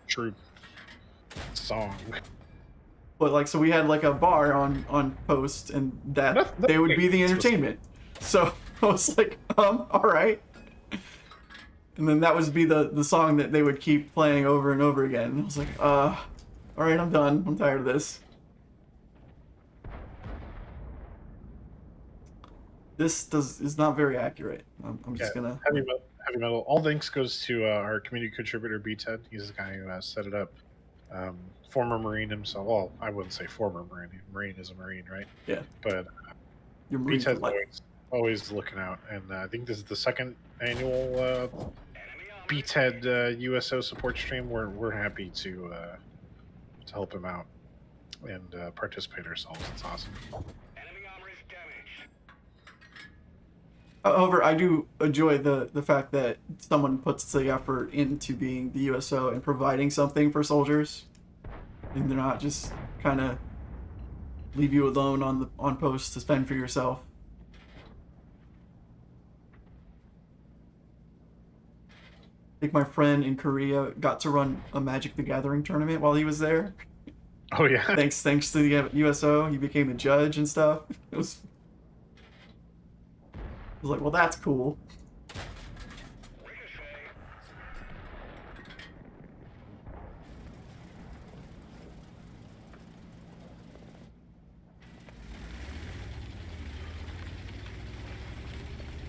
troop song. But like, so we had like a bar on post, and that they would be the entertainment. So I was like, all right. And then that would be the song that they would keep playing over and over again. And I was like, all right, I'm done. I'm tired of this. This is not very accurate. I'm just gonna heavy metal. All thanks goes to our community contributor B-Ted. He's the guy who set it up. Former Marine himself. Well, I wouldn't say former Marine. Marine is a Marine, right? Yeah. But B-Ted's always looking out, and I think this is the second annual B-Ted USO support stream. We're happy to help him out and participate ourselves. It's awesome. However, I do enjoy the fact that someone puts the effort into being the USO and providing something for soldiers, and they're not just kind of leave you alone on post to fend for yourself. I think my friend in Korea got to run a Magic the Gathering tournament while he was there. Oh yeah. Thanks to the USO, he became a judge and stuff. It was. I was like, well, that's cool.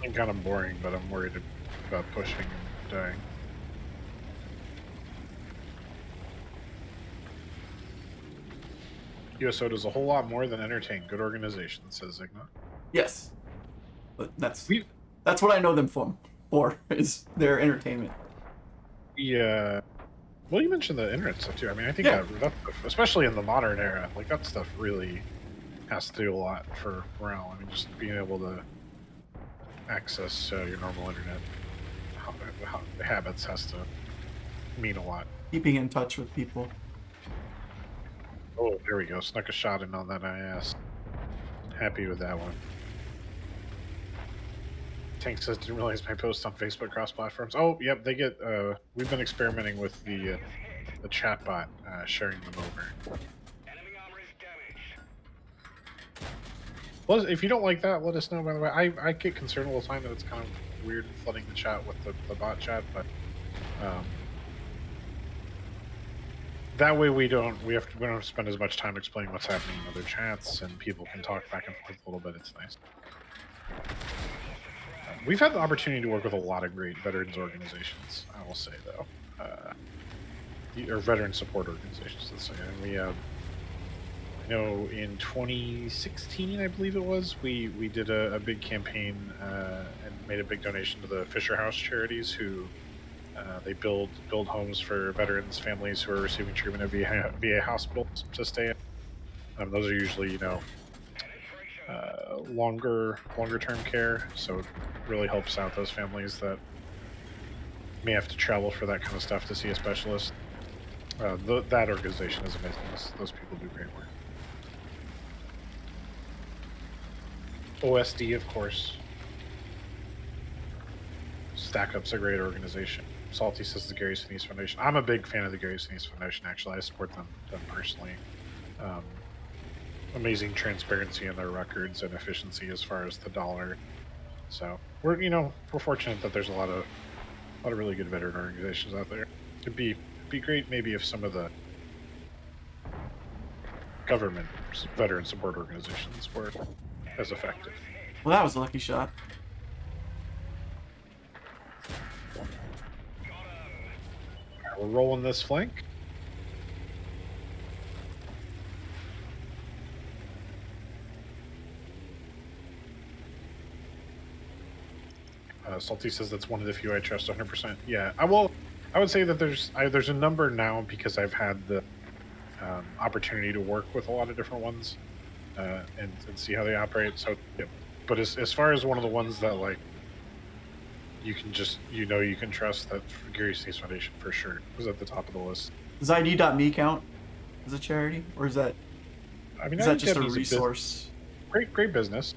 I'm kind of boring, but I'm worried about pushing and dying. USO does a whole lot more than entertain. Good organization, says Ignat. Yes. But that's what I know them for. for is their entertainment. Yeah. Well, you mentioned the internet stuff too. I mean, I think Yeah. that stuff, especially in the modern era, like that stuff really has to do a lot for morale. I mean, just being able to access your normal internet habits has to mean a lot. Keeping in touch with people. Oh, there we go. Snuck a shot in on that IS. Happy with that one. Tank says, didn't realize my post on Facebook cross platforms. Oh, yep, they get. We've been experimenting with the chatbot sharing them over. Well, if you don't like that, let us know. By the way, I get concerned all the time that it's kind of weird flooding the chat with the bot chat, but that way we don't have to spend as much time explaining what's happening in other chats, and people can talk back and forth a little bit. It's nice. We've had the opportunity to work with a lot of great veterans organizations, I will say, though. Or veteran support organizations, let's say. And we, I know in 2016, I believe it was, we did a big campaign and made a big donation to the Fisher House charities, who they build homes for veterans' families who are receiving treatment at VA hospitals to stay in. Those are usually, longer term care, so it really helps out those families that may have to travel for that kind of stuff to see a specialist. That organization is amazing. Those people do great work. OSD, of course. Stack Up's a great organization. Salty says the Gary Sinise Foundation. I'm a big fan of the Gary Sinise Foundation, actually. I support them personally. Amazing transparency in their records and efficiency as far as the dollar. So we're fortunate that there's a lot of really good veteran organizations out there. It'd be great maybe if some of the government veteran support organizations were as effective. Well, that was a lucky shot. Right, we're rolling this flank. Salty says that's one of the few I trust 100%. Yeah, I would say that there's a number now because I've had the opportunity to work with a lot of different ones and see how they operate. So, yeah. But as far as one of the ones that like you can just you can trust, that Gary Sinise Foundation for sure was at the top of the list. Does ID.me count as a charity, or is that? I mean, is that just a resource? Great business.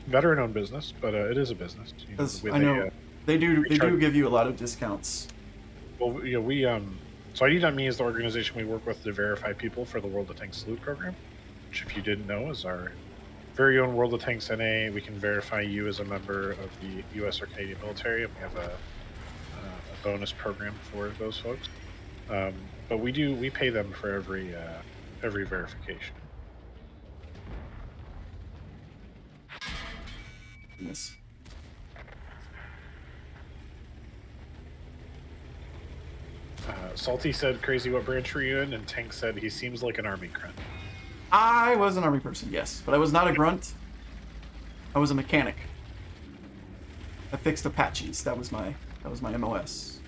Veteran-owned business, but it is a business. I know they do give you a lot of discounts. Well, we so ID.me is the organization we work with to verify people for the World of Tanks Salute program, which, if you didn't know, is our very own World of Tanks NA. We can verify you as a member of the U.S. or Canadian military, and we have a bonus program for those folks. But we pay them for every verification. Yes. Salty said, "Crazy, what branch were you in?" And Tank said, "He seems like an army grunt." I was an army person, yes, but I was not a grunt. I was a mechanic. I fixed Apaches. That was my MOS.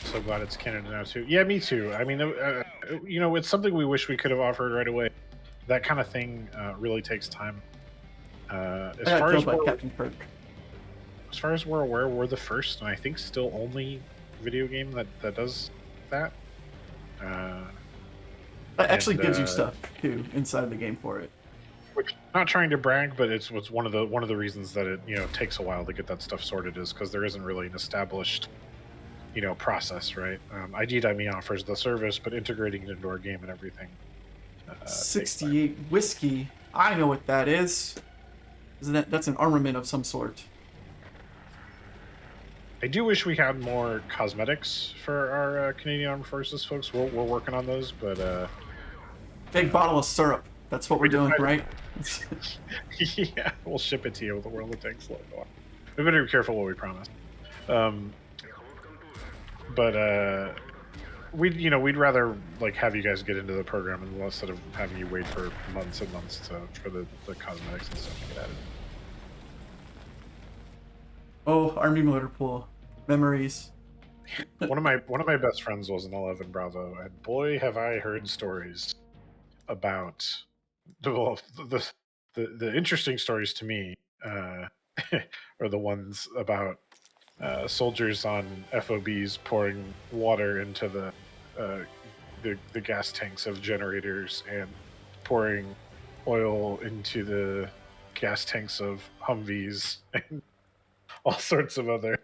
So glad it's Canada now too. Yeah, me too. I mean, it's something we wish we could have offered right away. That kind of thing really takes time. As far as we're aware, we're the first, and I think still only video game that does that. That actually gives you stuff too inside the game for it. Which, not trying to brag, but it's one of the reasons that it takes a while to get that stuff sorted, is because there isn't really an established process, right? ID.me offers the service, but integrating it into our game and everything. 68 whiskey. I know what that is. That's an armament of some sort. I do wish we had more cosmetics for our Canadian Armed Forces folks. We're working on those, but big bottle of syrup. That's what we're doing, right? Yeah, we'll ship it to you with the World of Tanks logo. We better be careful what we promise. But we'd rather like have you guys get into the program instead of having you wait for months and months for the cosmetics and stuff to get added. Oh, Army motor pool memories. One of my best friends was an 11 Bravo, and boy, have I heard stories about the interesting stories to me are the ones about soldiers on FOBs pouring water into the gas tanks of generators and pouring oil into the gas tanks of Humvees and all sorts of other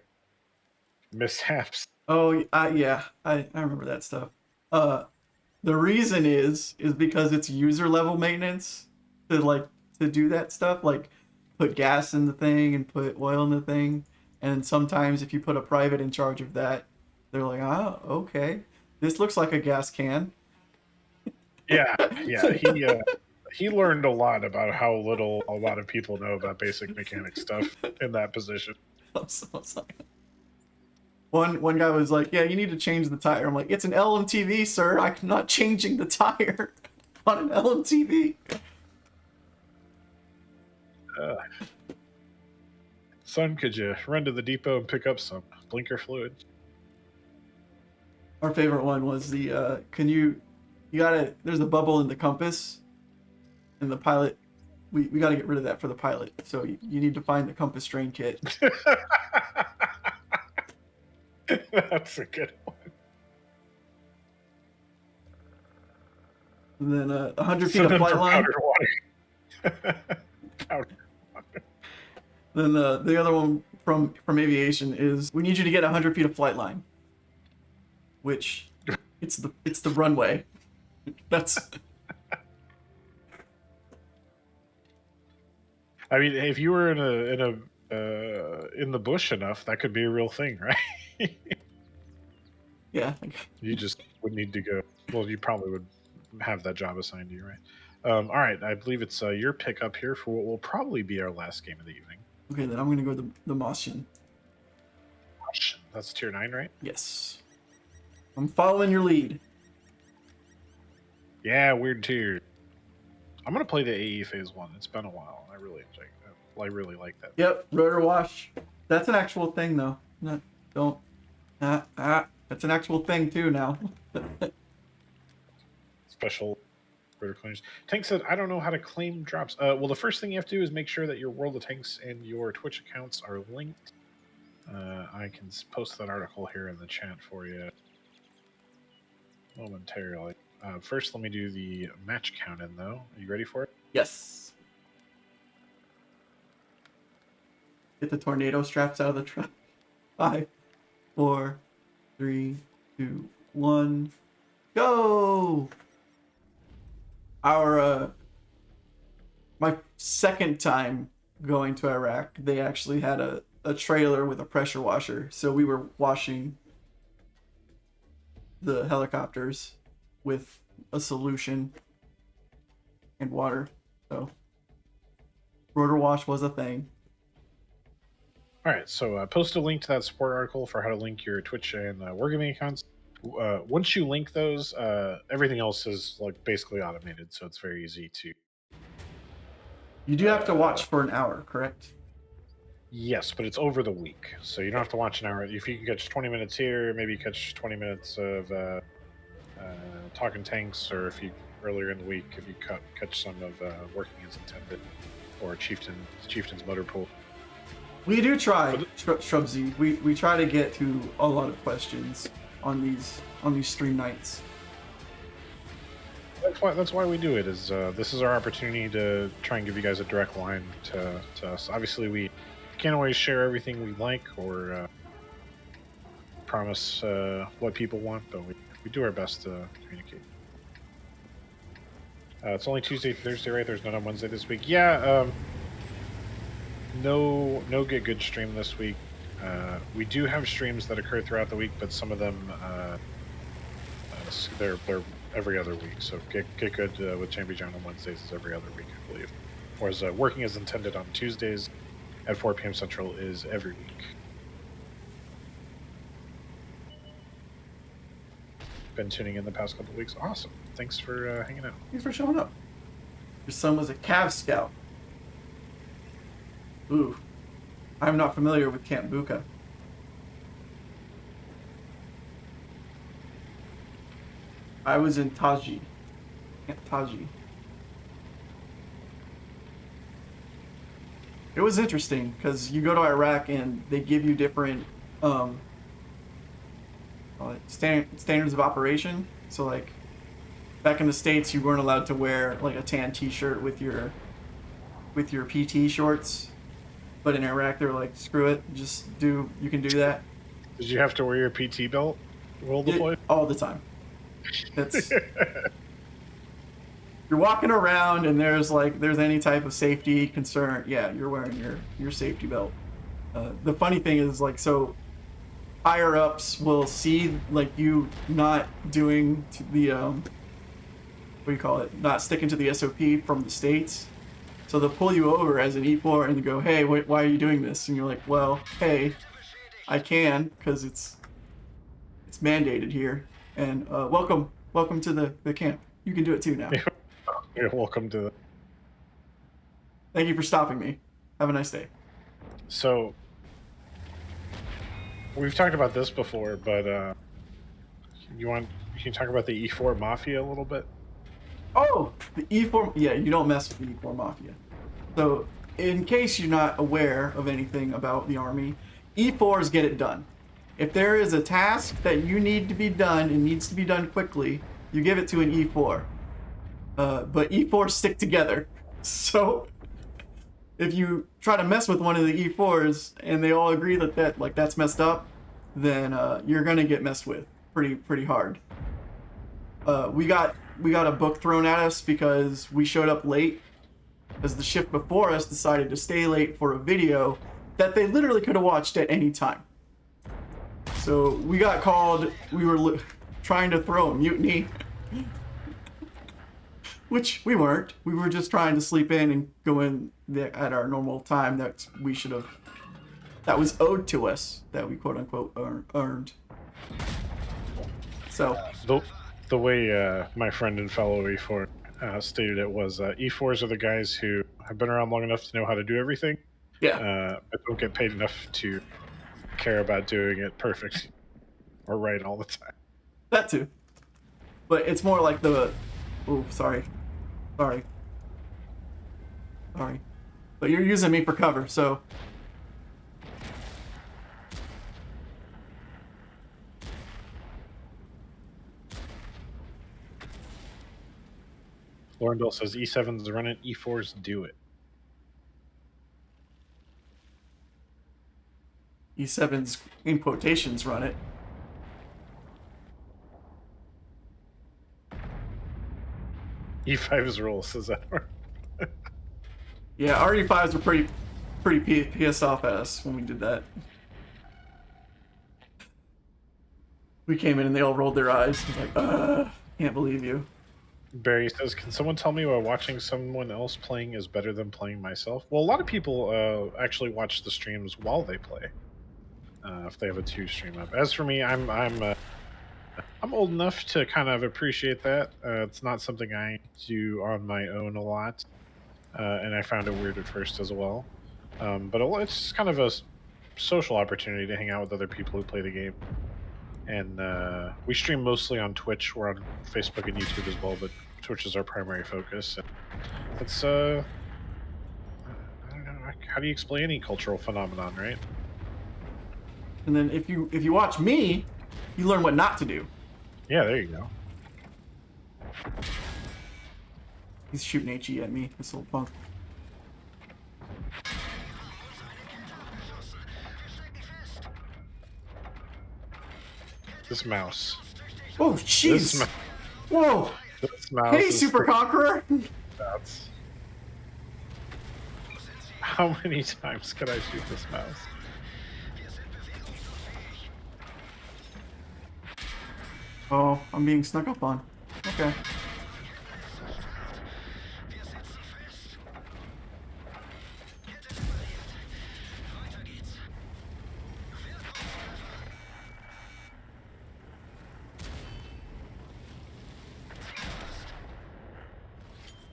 mishaps. Oh, yeah, I remember that stuff. The reason is because it's user level maintenance to do that stuff, like put gas in the thing and put oil in the thing. And sometimes if you put a private in charge of that, they're like, oh, okay, this looks like a gas can. Yeah, he learned a lot about how little a lot of people know about basic mechanic stuff in that position. I'm so sorry. One guy was like, "Yeah, you need to change the tire." I'm like, "It's an LMTV, sir. I'm not changing the tire on an LMTV." Son, could you run to the depot and pick up some blinker fluid? Our favorite one was the there's a bubble in the compass, and the pilot. We got to get rid of that for the pilot. So you need to find the compass drain kit. That's a good one. And then 100 feet of flight line. Powder. Then the other one from aviation is we need you to get 100 feet of flight line, which it's the runway. That's. I mean, if you were in the bush enough, that could be a real thing, right? Yeah. You just would need to go. Well, you probably would have that job assigned to you, right? All right, I believe it's your pick up here for what will probably be our last game of the evening. Okay, then I'm gonna go the Martian. That's tier 9, right? Yes. I'm following your lead. Yeah, weird tier. I'm gonna play the AE Phase 1. It's been a while, and I really enjoy that. I really like that. Yep, rotor wash. That's an actual thing, though. No, don't. That's an actual thing too now. Special rotor cleaners. Tank said, "I don't know how to claim drops." Well, the first thing you have to do is make sure that your World of Tanks and your Twitch accounts are linked. I can post that article here in the chat for you momentarily. First, let me do the match count in, though. Are you ready for it? Yes. Get the tornado straps out of the truck. 5, 4, 3, 2, 1, go! My second time going to Iraq, they actually had a trailer with a pressure washer, so we were washing the helicopters with a solution and water. So rotor wash was a thing. All right, so post a link to that support article for how to link your Twitch and Wargaming accounts. Once you link those, everything else is like basically automated, so it's very easy to. You do have to watch for an hour, correct? Yes, but it's over the week, so you don't have to watch an hour. If you can catch 20 minutes here, maybe catch 20 minutes of Talking Tanks, or if you earlier in the week, if you catch some of Working as Intended or Chieftain's Motor Pool. We do try, Shrubsy. We try to get to a lot of questions on these stream nights. That's why we do it. Is this is our opportunity to try and give you guys a direct line to us. Obviously, we can't always share everything we like or promise what people want, but we do our best to communicate. It's only Tuesday, Thursday, right? There's none on Wednesday this week. Yeah. No Get Good stream this week. We do have streams that occur throughout the week, but some of them they're every other week. So Get Good with Champion John on Wednesdays is every other week, I believe. Whereas Working as Intended on Tuesdays at 4 p.m. Central is every week. been tuning in the past couple of weeks. Awesome. Thanks for hanging out. Thanks for showing up. Your son was a Cav Scout. Ooh. I'm not familiar with Camp Buka. I was in Taji. Camp Taji. It was interesting because you go to Iraq and they give you different standards of operation. So like back in the States, you weren't allowed to wear like a tan T-shirt with your PT shorts, but in Iraq they're like, screw it, you can do that. Did you have to wear your PT belt while deployed? All the time. It's you're walking around and there's any type of safety concern, yeah, you're wearing your safety belt. The funny thing is like, so higher ups will see like you not doing the what do you call it, not sticking to the SOP from the States, so they'll pull you over as an E4 and go, hey, why are you doing this? And you're like, well, hey, I can because it's mandated here, and welcome to the camp, you can do it too now. You're welcome to the... Thank you for stopping me. Have a nice day. So, we've talked about this before, but you can talk about the E4 Mafia a little bit? Oh, the E4... Yeah, you don't mess with the E4 Mafia. So, in case you're not aware of anything about the Army, E4s get it done. If there is a task that you need to be done and needs to be done quickly, you give it to an E4. But E4s stick together. So if you try to mess with one of the E4s and they all agree that that's messed up, then you're gonna get messed with pretty hard. We got a book thrown at us because we showed up late, as the shift before us decided to stay late for a video that they literally could have watched at any time. So we got called. We were trying to throw a mutiny. Which we weren't. We were just trying to sleep in and go in at our normal time that was owed to us, that we quote unquote earned. So the way my friend and fellow E4 stated it was E4s are the guys who have been around long enough to know how to do everything. Yeah. But don't get paid enough to care about doing it perfect or right all the time. That too. But it's more like the... Ooh, sorry. But you're using me for cover, so... Lorendale says E7s run it, E4s do it. E7s, in quotations, run it. E5's rule, says Edward. Yeah, our E5s were pretty pissed off at us when we did that. We came in and they all rolled their eyes. Like, can't believe you. Barry says, can someone tell me why watching someone else playing is better than playing myself? Well, a lot of people actually watch the streams while they play, if they have a 2 stream up. As for me, I'm old enough to kind of appreciate that. It's not something I do on my own a lot, and I found it weird at first as well. But it's just kind of a social opportunity to hang out with other people who play the game. And we stream mostly on Twitch. We're on Facebook and YouTube as well, but Twitch is our primary focus. And it's I don't know, how do you explain any cultural phenomenon, right? And then if you watch me, you learn what not to do. Yeah, there you go. He's shooting HE at me, this little punk. This mouse. Oh, jeez! Whoa! This mouse. Hey, Super Conqueror! That's... How many times could I shoot this mouse? Oh, I'm being snuck up on. Okay.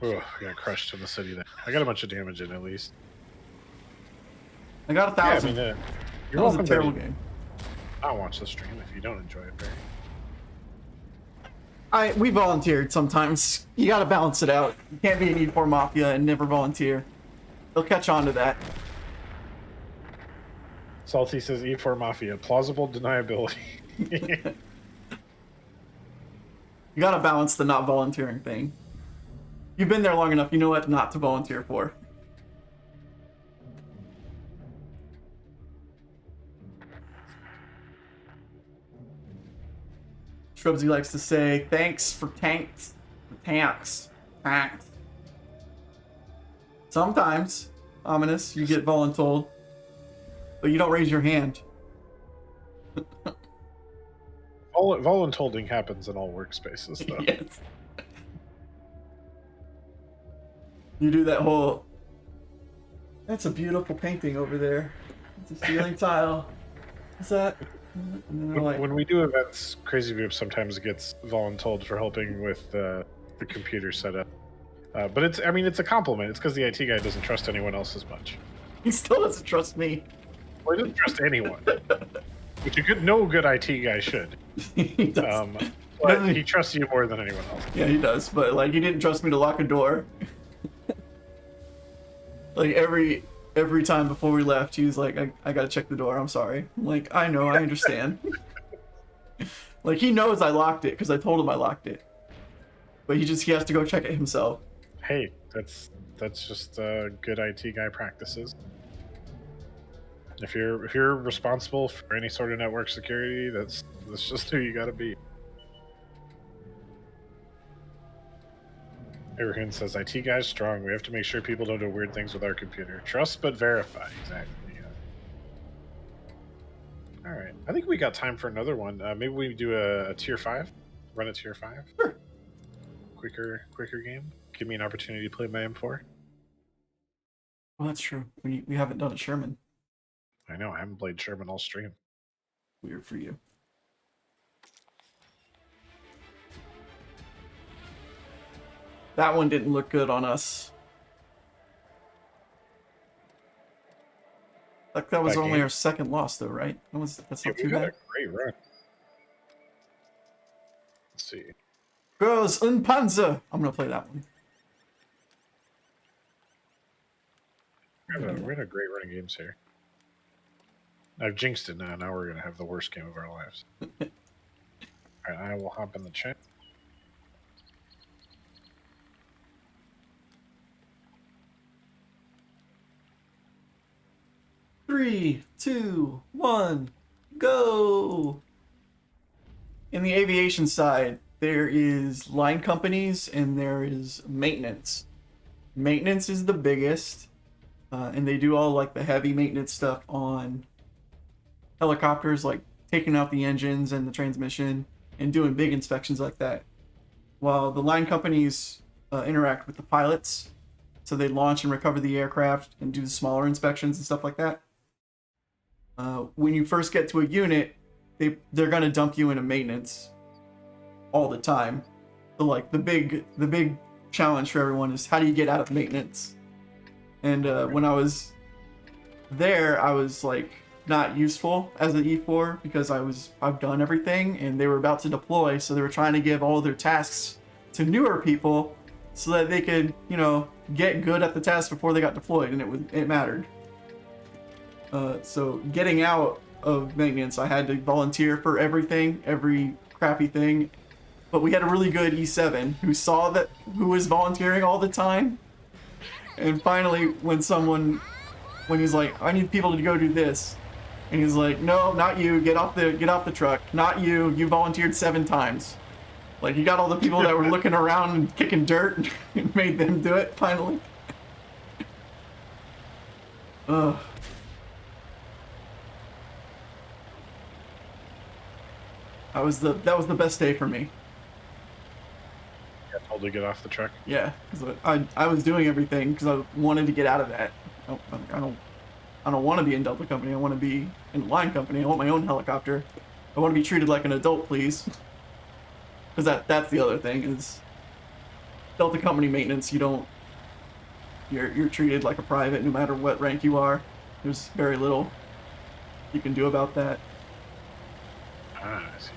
Oh, I got crushed in the city there. I got a bunch of damage in at least. I got 1,000. Yeah, I mean, that you're was a welcome terrible to game. not watch the stream if you don't enjoy it, Barry. We volunteered sometimes. You gotta balance it out. You can't be an E4 Mafia and never volunteer. They'll catch on to that. Salty says E4 Mafia, plausible deniability. You gotta balance the not volunteering thing. You've been there long enough, you know what not to volunteer for. Shrubsy likes to say, thanks for tanks. Tanks. Sometimes, Ominous, you get voluntold, but you don't raise your hand. Voluntolding happens in all workspaces, though. Yes. You do that whole... That's a beautiful painting over there. It's a ceiling tile. What's that? When we do events, Crazy Boop sometimes gets voluntold for helping with the computer setup. But it's a compliment. It's because the IT guy doesn't trust anyone else as much. He still doesn't trust me. Well, he doesn't trust anyone. Which no good IT guy should. He does. But he trusts you more than anyone else. Yeah, he does. But like, he didn't trust me to lock a door. Like every time before we left, he was like, I gotta check the door. I'm sorry. I'm like, I know, I understand. Like, he knows I locked it because I told him I locked it. But he has to go check it himself. Hey, that's just good IT guy practices. If you're responsible for any sort of network security, that's just who you gotta be. Everyone says IT guy's strong. We have to make sure people don't do weird things with our computer. Trust but verify. Exactly. Yeah. All right. I think we got time for another one. Maybe we do a tier 5. Run a tier 5. Sure. Quicker game. Give me an opportunity to play my M4. Well, that's true. We haven't done a Sherman. I know. I haven't played Sherman all stream. Weird for you. That one didn't look good on us. Like, that was only our second loss, though, right? That's not too bad. A great run. Let's see. Girls und Panzer. I'm gonna play that one. We're in a great run of games here. I've jinxed it now. Now we're gonna have the worst game of our lives. All right, I will hop in the chat. Three, 2, 1, go! In the aviation side, there is line companies and there is maintenance. Maintenance is the biggest, and they do all like the heavy maintenance stuff on helicopters, like taking out the engines and the transmission and doing big inspections like that. While the line companies interact with the pilots, so they launch and recover the aircraft and do the smaller inspections and stuff like that. When you first get to a unit, they're gonna dump you into maintenance all the time. So like the big challenge for everyone is, how do you get out of maintenance? And when I was there, I was like not useful as an E4 because I've done everything and they were about to deploy, so they were trying to give all their tasks to newer people so that they could, get good at the tasks before they got deployed, and it mattered. So getting out of maintenance, I had to volunteer for everything, every crappy thing. But we had a really good E7 who was volunteering all the time. And finally, when he's like, I need people to go do this, and he's like, no, not you, get off the truck, not you, you volunteered 7 times. Like, he got all the people that were looking around and kicking dirt and made them do it finally. Ugh. That was the best day for me. I told you to get off the truck. Yeah, because I was doing everything because I wanted to get out of that. I don't want to be in Delta Company. I want to be in Line Company. I want my own helicopter. I want to be treated like an adult, please. Because that's the other thing is, Delta Company maintenance, you don't. You're treated like a private no matter what rank you are. There's very little you can do about that. Ah, I see.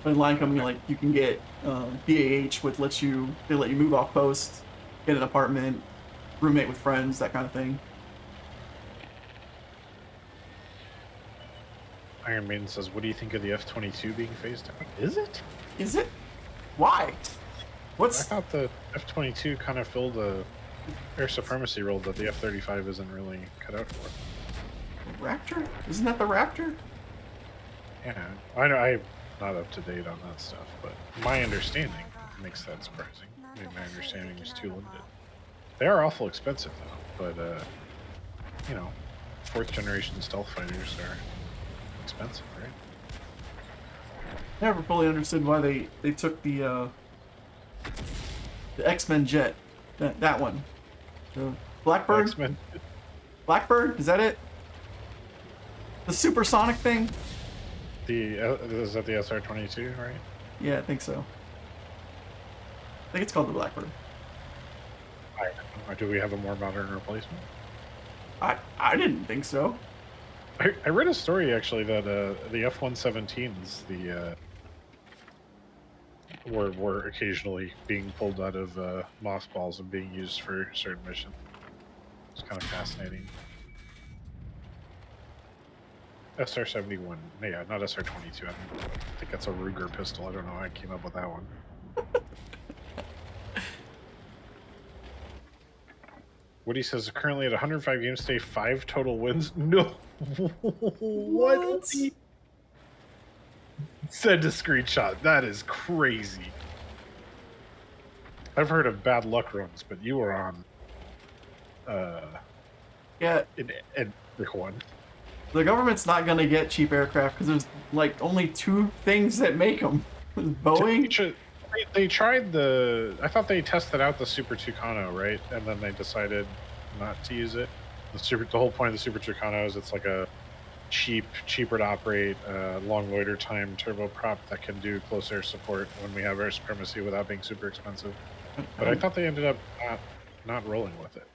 But in line company, like you can get BAH, which they let you move off post, get an apartment, roommate with friends, that kind of thing. Iron Maiden says, "What do you think of the F-22 being phased out? Is it? Is it? Why? I thought the F-22 kind of filled a air supremacy role that the F-35 isn't really cut out for. Raptor? Isn't that the Raptor? Yeah, I know. I'm not up to date on that stuff, but my understanding makes that surprising. I mean, my understanding is too limited. They are awful expensive, though. But you know, 4th generation stealth fighters are expensive, right? Never fully understood why they took the X-Men jet, that one, the Blackbird. X-Men. Blackbird, is that it? The supersonic thing. Is that the SR-22, right? Yeah, I think so. I think it's called the Blackbird. Do we have a more modern replacement? I didn't think so. I read a story actually that the F-117s were occasionally being pulled out of mothballs and being used for certain missions. It's kind of fascinating. SR-71, yeah, not SR-22. I think that's a Ruger pistol. I don't know how I came up with that one. Woody says currently at 105 games today, 5 total wins. No, what? Send a screenshot. That is crazy. I've heard of bad luck runs, but you were on. Yeah. In one. The government's not gonna get cheap aircraft because there's like only 2 things that make them. Boeing. They tried the. I thought they tested out the Super Tucano, right? And then they decided not to use it. The whole point of the Super Tucano is it's like a cheaper to operate, long loiter time turboprop that can do close air support when we have air supremacy without being super expensive. But I thought they ended up not rolling with it.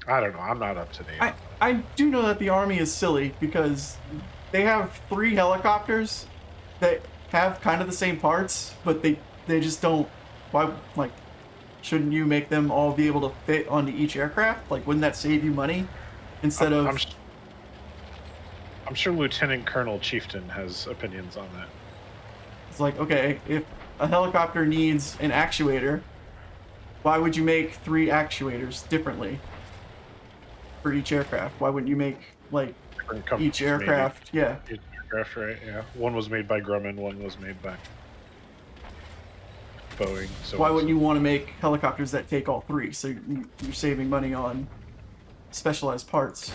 I don't know. I'm not up to date. I do know that the Army is silly because they have 3 helicopters that have kind of the same parts, but they just don't. Why? Like, shouldn't you make them all be able to fit onto each aircraft? Like, wouldn't that save you money instead of? I'm sure Lieutenant Colonel Chieftain has opinions on that. It's like, okay, if a helicopter needs an actuator, why would you make 3 actuators differently for each aircraft? Why wouldn't you make like each aircraft? Maybe. Yeah. Each aircraft, right? Yeah. One was made by Grumman, one was made by Boeing. So why wouldn't you want to make helicopters that take all 3? So you're saving money on specialized parts.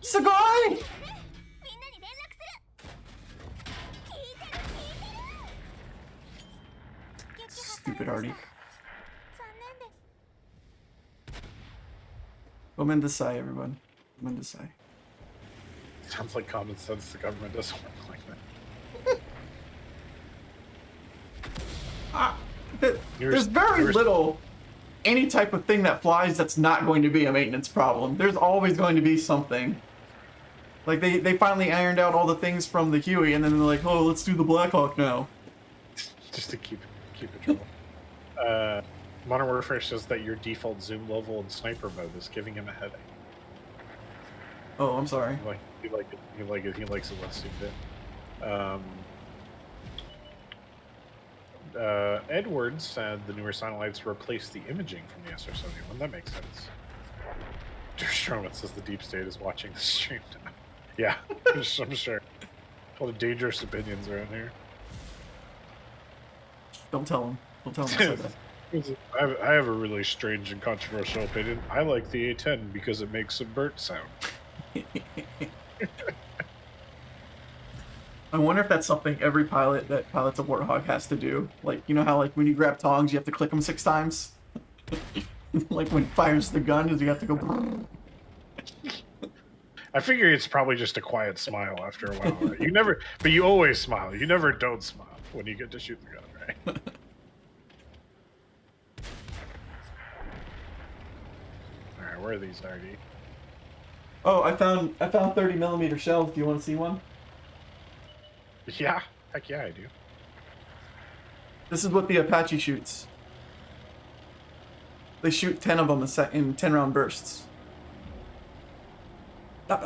Sugoi! Stupid Artie. Gomendasai, everyone. Gomendasai. Sounds like common sense. The government doesn't work like that. There's very little any type of thing that flies that's not going to be a maintenance problem. There's always going to be something. Like they finally ironed out all the things from the Huey, and then they're like, oh, let's do the Blackhawk now. Just to keep it trouble. Modern Warfare says that your default zoom level in sniper mode is giving him a headache. Oh, I'm sorry. He likes it less zoomed in. Edwards said the newer satellites replaced the imaging from the SR-71. That makes sense. Stroman says the deep state is watching the stream now. Yeah, I'm sure. All the dangerous opinions around here. Don't tell him. Don't tell him I said that. I have a really strange and controversial opinion. I like the A-10 because it makes a bird sound. I wonder if that's something every pilot that pilots a Warthog has to do. Like, you know how like when you grab tongs, you have to click them 6 times? Like when it fires the gun, you have to go... I figure it's probably just a quiet smile after a while. Right? But you always smile. You never don't smile when you get to shoot the gun, right? All right, where are these, RD? Oh, I found 30mm shells. Do you want to see one? Yeah, heck yeah, I do. This is what the Apache shoots. They shoot 10 of them in 10-round bursts. There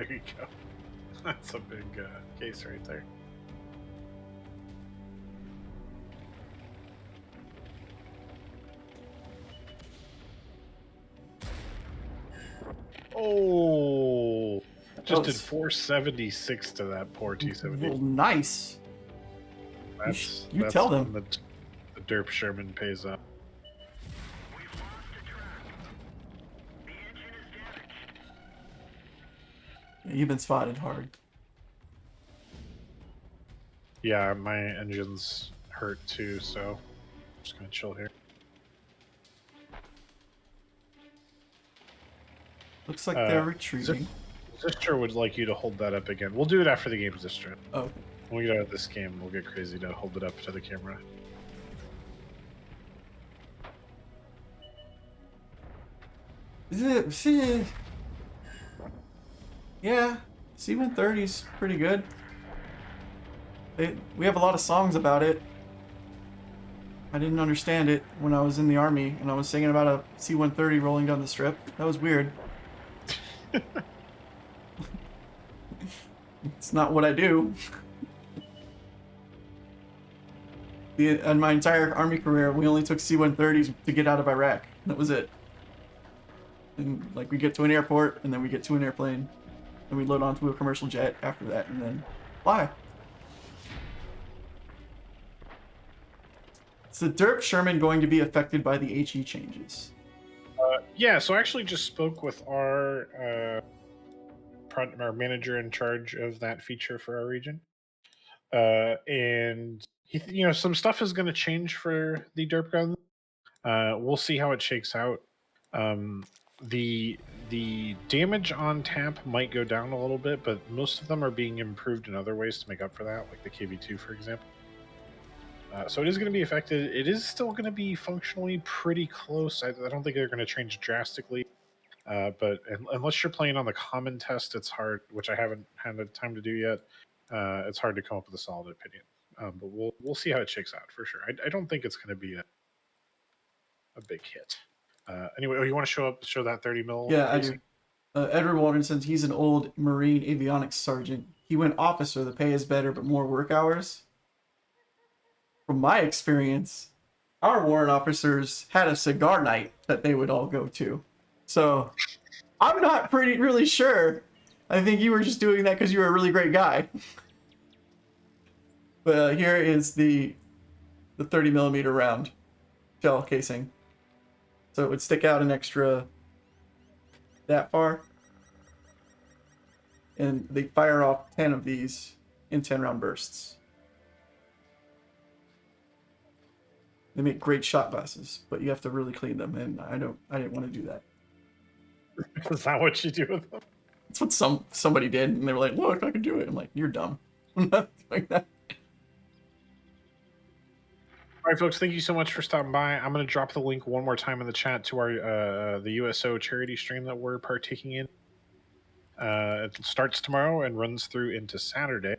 you go. That's a big case right there. Oh, just did 476 to that poor T-70. Well, nice. That's tell them. The derp Sherman pays up. Yeah, you've been spotted hard. Yeah, my engine's hurt too, so I'm just gonna chill here. Looks like they're retreating. Zistra would like you to hold that up again. We'll do it after the game, Zistra. Oh. When we get out of this game, we'll get crazy to hold it up to the camera. Yeah, C-130's pretty good. We have a lot of songs about it. I didn't understand it when I was in the army and I was singing about a C-130 rolling down the strip. That was weird. It's not what I do. In my entire army career, we only took C-130s to get out of Iraq. That was it. And like we get to an airport, and then we get to an airplane, and we load onto a commercial jet after that, and then fly. Is the derp Sherman going to be affected by the HE changes? Yeah, so I actually just spoke with our manager in charge of that feature for our region, and some stuff is going to change for the derp gun. We'll see how it shakes out. The damage on tap might go down a little bit, but most of them are being improved in other ways to make up for that, like the KV2, for example. So it is going to be affected. It is still going to be functionally pretty close. I don't think they're going to change drastically. But unless you're playing on the common test, it's hard, which I haven't had the time to do yet. It's hard to come up with a solid opinion. But we'll see how it shakes out for sure. I don't think it's going to be a big hit. Anyway, you want to show that 30 mil? Yeah, I do. Edward Walden says he's an old Marine avionics sergeant. He went officer. The pay is better, but more work hours. From my experience, our warrant officers had a cigar night that they would all go to. So I'm not really sure. I think you were just doing that because you were a really great guy. But here is the 30mm round shell casing. So it would stick out an extra that far. And they fire off 10 of these in 10-round bursts. They make great shot glasses, but you have to really clean them, and I didn't want to do that. Is that what you do with them? That's what somebody did, and they were like, "Look, I can do it." I'm like, "You're dumb." I'm not doing that. All right, folks, thank you so much for stopping by. I'm going to drop the link one more time in the chat to our the USO charity stream that we're partaking in. It starts tomorrow and runs through into Saturday.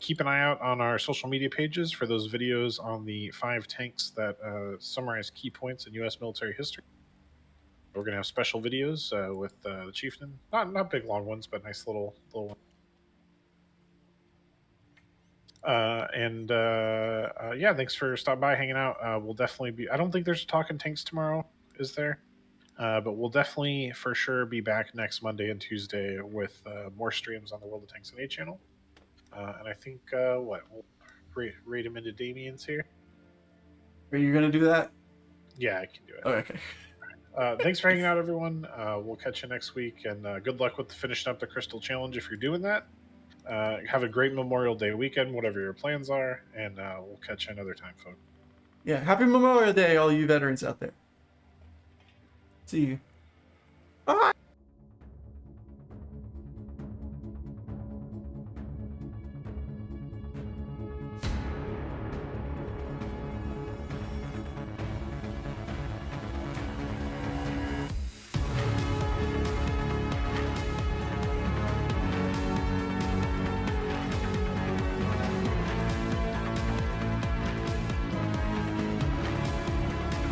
Keep an eye out on our social media pages for those videos on the 5 tanks that summarize key points in U.S. military history. We're going to have special videos with the chieftain. Not big, long ones, but nice little ones. Yeah, thanks for stopping by, hanging out. We'll definitely be... I don't think there's Talking Tanks tomorrow, is there? But we'll definitely, for sure, be back next Monday and Tuesday with more streams on the World of Tanks and A channel. And I think, we'll raid him into Damien's here. Are you going to do that? Yeah, I can do it. Oh, okay. Thanks for hanging out, everyone. We'll catch you next week, and good luck with finishing up the Crystal Challenge if you're doing that. Have a great Memorial Day weekend, whatever your plans are, and we'll catch you another time, folks. Yeah, happy Memorial Day, all you veterans out there. See you. Bye.